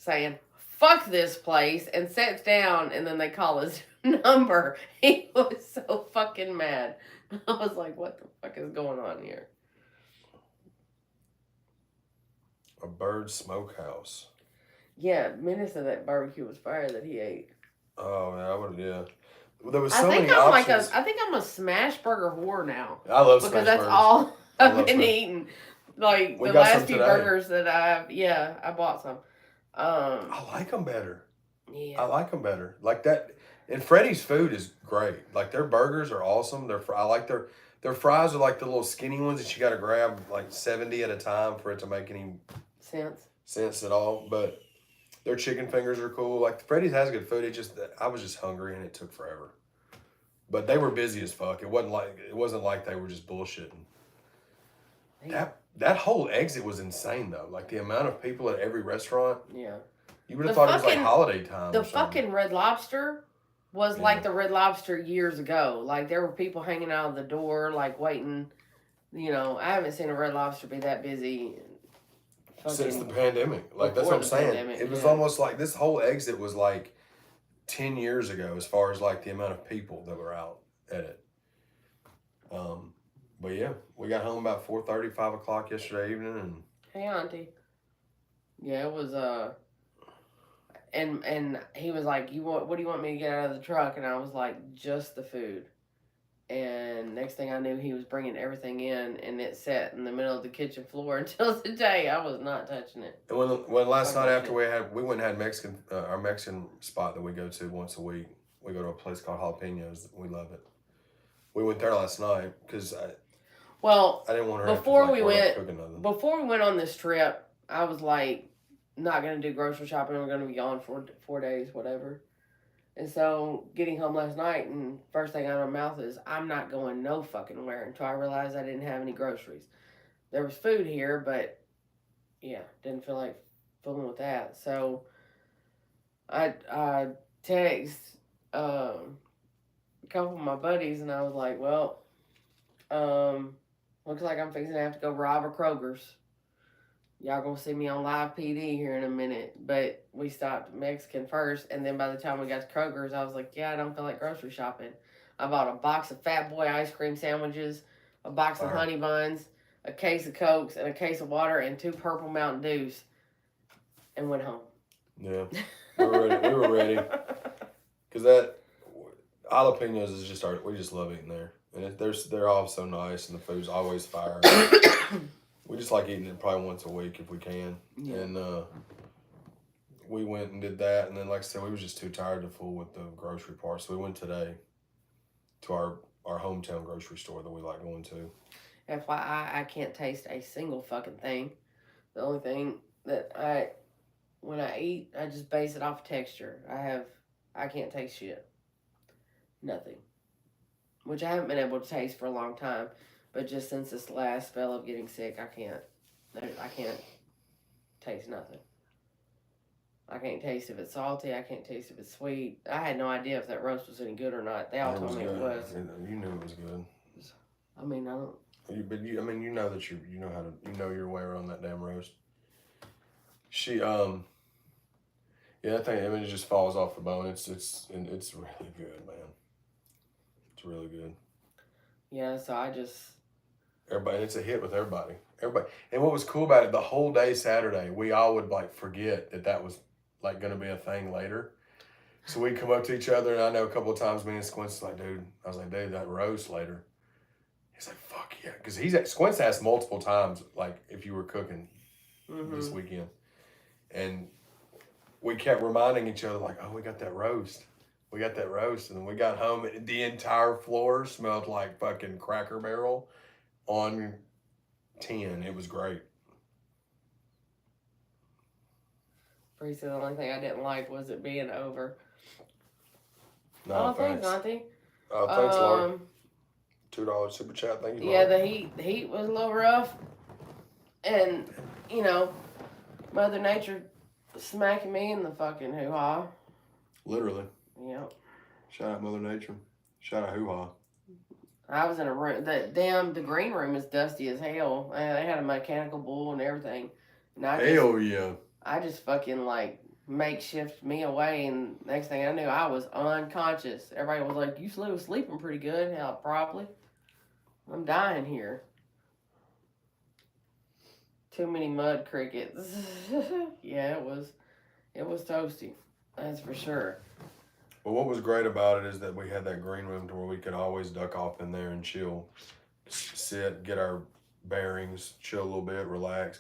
saying, fuck this place, and sits down, and then they call his number. He was so fucking mad. I was like, what the fuck is going on here? A Bird Smokehouse. Yeah, Minnie said that barbecue was fire that he ate. Oh, yeah, I would, yeah. There was so many options. I think I'm a smash burger whore now. I love smash because that's burgers. all I've been eating. Like We the got some last few today. burgers that I bought some. I like them better. Yeah. I like them better. Like that. And Freddy's food is great. Like their burgers are awesome. I like their fries are like the little skinny ones that you got to grab like 70 at a time for it to make any sense at all. But their chicken fingers are cool. Like Freddy's has good food. I was just hungry and it took forever. But they were busy as fuck. It wasn't like they were just bullshitting. That whole exit was insane though. Like the amount of people at every restaurant. Yeah. You would have thought it was like holiday time. The fucking Red Lobster was like the Red Lobster years ago. Like there were people hanging out of the door, like waiting. You know, I haven't seen a Red Lobster be that busy since the pandemic. Like that's what I'm saying. It was almost like this whole exit was like 10 years ago as far as like the amount of people that were out at it. But yeah, we got home about 4:30, 5 o'clock yesterday evening, and hey auntie. Yeah, it was and he was like, what do you want me to get out of the truck? And I was like, just the food. And next thing I knew, he was bringing everything in, and it sat in the middle of the kitchen floor until today. I was not touching it. And when last night after we went and had Mexican, our Mexican spot that we go to once a week. We go to a place called Jalapenos. We love it. We went there last night because I didn't want her before we went on this trip. I was like, not gonna do grocery shopping. We're gonna be gone for 4 days, whatever. And so, getting home last night, and first thing out of my mouth is, I'm not going no fucking where until I realized I didn't have any groceries. There was food here, but yeah, didn't feel like fooling with that. So, I text a couple of my buddies, and I was like, well, looks like I'm fixing to have to go rob a Kroger's. Y'all gonna see me on live PD here in a minute. But we stopped at Mexican first, and then by the time we got to Kroger's, I was like, yeah, I don't feel like grocery shopping. I bought a box of Fat Boy ice cream sandwiches, a box of honey buns, a case of Cokes, and a case of water, and 2 purple Mountain Dews, and went home. Yeah, we were ready. Because that Jalapenos is we just love eating there. And they're all so nice, and the food's always fire. We just like eating it probably once a week if we can. Yeah. And we went and did that. And then, like I said, we was just too tired to fool with the grocery part. So we went today to our hometown grocery store that we like going to. FYI, I can't taste a single fucking thing. The only thing that when I eat, I just base it off texture. I can't taste shit. Nothing. Which I haven't been able to taste for a long time. But just since this last spell of getting sick, I can't taste nothing. I can't taste if it's salty. I can't taste if it's sweet. I had no idea if that roast was any good or not. They all told me it was. You knew it was good. I mean, I don't. You know that you know your way around that damn roast. She that thing. It just falls off the bone. It's really good, man. It's really good. Yeah, so I just. Everybody, it's a hit with everybody. And what was cool about it, the whole day Saturday, we all would like forget that was like going to be a thing later. So we'd come up to each other, and I know a couple of times me and Squints was like, dude, that roast later. He's like, fuck yeah. Because Squints asked multiple times, like, if you were cooking this weekend. And we kept reminding each other, like, oh, we got that roast. We got that roast. And then we got home, and the entire floor smelled like fucking Cracker Barrel on 10. It was great. Bree said the only thing I didn't like was it being over. No, thanks, Auntie. Oh, thanks, Lauren. $2 super chat. Thank you, yeah, Lauren. the heat was a little rough. And, Mother Nature smacking me in the fucking hoo-ha. Literally. Yep. Shout out Mother Nature. Shout out hoo-ha. I was in a room. The green room is dusty as hell. They had a mechanical bull and everything. And hell yeah. I just fucking makeshift me away, and next thing I knew, I was unconscious. Everybody was like, "You was sleeping pretty good." Hell, probably. I'm dying here. Too many mud crickets. Yeah, it was toasty. That's for sure. But what was great about it is that we had that green room to where we could always duck off in there and chill, sit, get our bearings, chill a little bit, relax.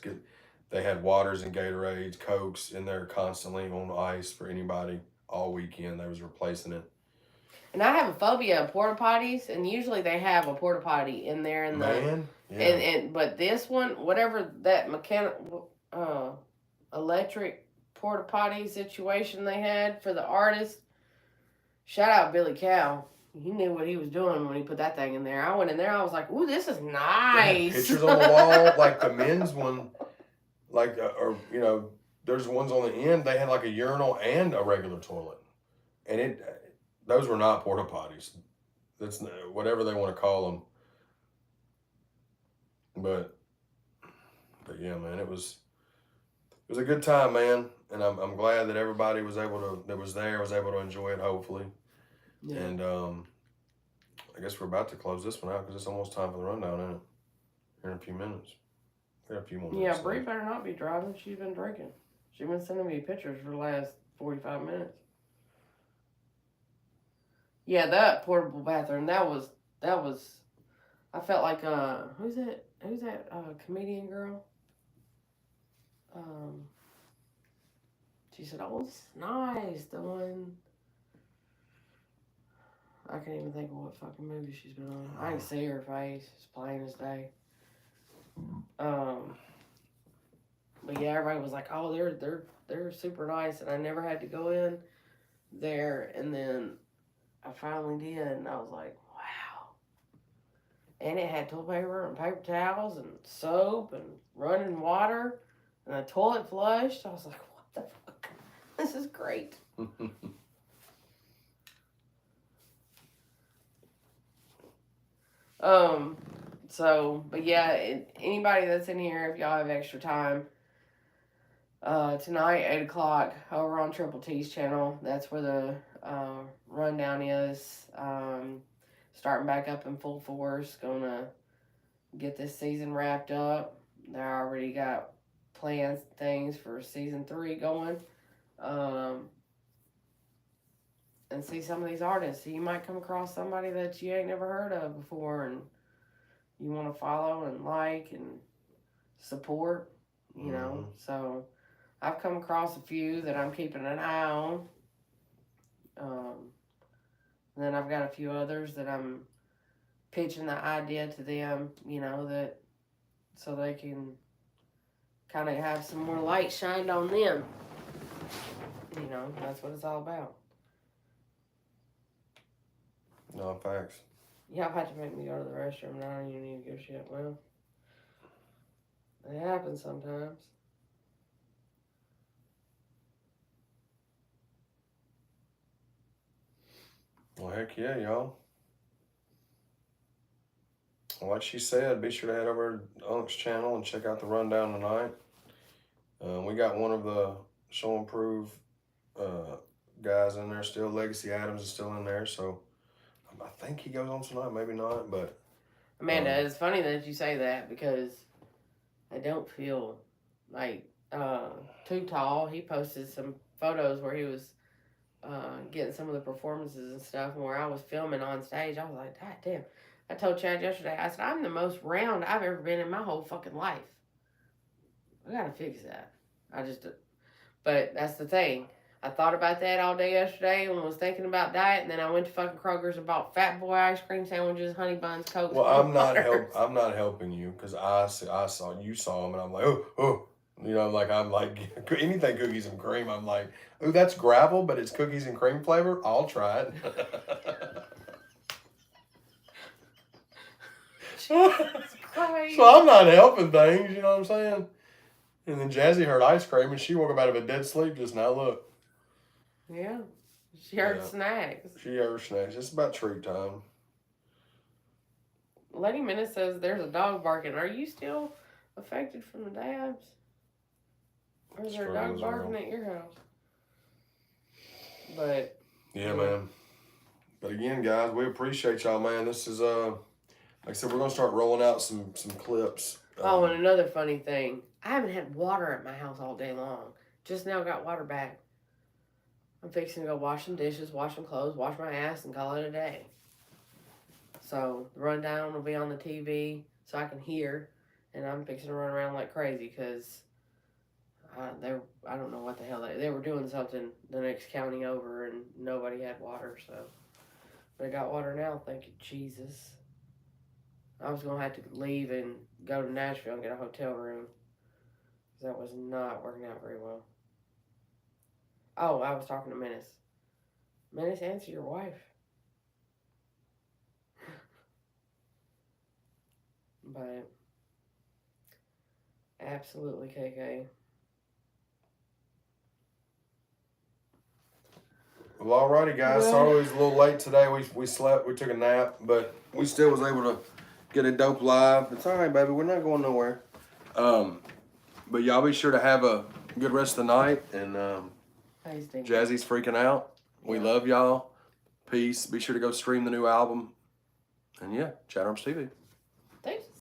They had waters and Gatorades, Cokes in there constantly on ice for anybody all weekend. They was replacing it. And I have a phobia of porta potties, and usually they have a porta potty in there in the Man, yeah. and but this one, whatever that electric porta potty situation they had for the artist, shout out Billy Cow. He knew what he was doing when he put that thing in there. I went in there, I was like, "Ooh, this is nice." Pictures on the wall, like the men's one, like or you know, there's ones on the end. They had like a urinal and a regular toilet, and those were not porta potties. That's whatever they want to call them. But yeah, man, it was a good time, man, and I'm glad that everybody was able to enjoy it. Hopefully, yeah. And I guess we're about to close this one out because it's almost time for the rundown, isn't it? Here in a few minutes. We got a few more minutes. Yeah, Bree better not be driving. She's been drinking. She's been sending me pictures for the last 45 minutes. Yeah, that portable bathroom, that was I felt like who's that comedian girl? She said, "Oh, it's nice." The one, I can't even think of what fucking movie she's been on. I can see her face. It's plain as day. But yeah, everybody was like, "Oh, they're super nice," and I never had to go in there, and then I finally did, and I was like, wow. And it had toilet paper and paper towels and soap and running water and a toilet flush. I was like, what the fuck? This is great. But yeah, anybody that's in here, if y'all have extra time, tonight, 8 o'clock, over on Triple T's channel, that's where the rundown is. Starting back up in full force, gonna get this season wrapped up. They already got plans, things for season 3 going. And see some of these artists. So you might come across somebody that you ain't never heard of before, and you want to follow and like and support, you know. So I've come across a few that I'm keeping an eye on. And then I've got a few others that I'm pitching the idea to them, you know, that so they can kind of have some more light shined on them. You know, that's what it's all about. No, facts. Y'all had to make me go to the restroom, and I don't even need to go shit. Well, it happens sometimes. Well, heck yeah, y'all. Well, like she said, be sure to head over to Unc's channel and check out the rundown tonight. We got one of the Show and Prove guys in there still. Legacy Adams is still in there, so I think he goes on tonight, maybe not, but... Amanda, it's funny that you say that because I don't feel like too tall. He posted some photos where he was getting some of the performances and stuff, and where I was filming on stage. I was like, God damn. I told Chad yesterday, I said, I'm the most round I've ever been in my whole fucking life. I gotta fix that. But that's the thing. I thought about that all day yesterday and was thinking about diet, and then I went to fucking Kroger's and bought Fat Boy ice cream sandwiches, honey buns, Coke. Well, I'm not helping you because I saw you saw them, and I'm like, oh, you know, like I'm like anything cookies and cream. I'm like, oh, that's gravel, but it's cookies and cream flavor. I'll try it. Jesus Christ. So I'm not helping things, you know what I'm saying? And then Jazzy heard ice cream, and she woke up out of a dead sleep just now. Look. Yeah. She heard snacks. She heard snacks. It's about treat time. Lady Minute says there's a dog barking. Are you still affected from the dabs? Or is there a dog barking at your house? But Yeah, man. But again, guys, we appreciate y'all, man. This is like I said, we're gonna start rolling out some clips. Oh, and another funny thing, I haven't had water at my house all day long. Just now got water back. I'm fixing to go wash some dishes, wash some clothes, wash my ass, and call it a day. So the rundown will be on the TV so I can hear, and I'm fixing to run around like crazy because I don't know what the hell they were doing something the next county over, and nobody had water. So but I got water now. Thank you, Jesus. I was gonna have to leave and go to Nashville and get a hotel room because that was not working out very well. Oh, I was talking to Menace. Menace, answer your wife. But absolutely, KK. Well, alrighty, guys. Sorry it was a little late today. We slept. We took a nap, but we still was able to get a dope live. It's all right, baby. We're not going nowhere. But y'all be sure to have a good rest of the night. And Jazzy's freaking out. We love y'all. Peace. Be sure to go stream the new album. And yeah, ChadArmesTV.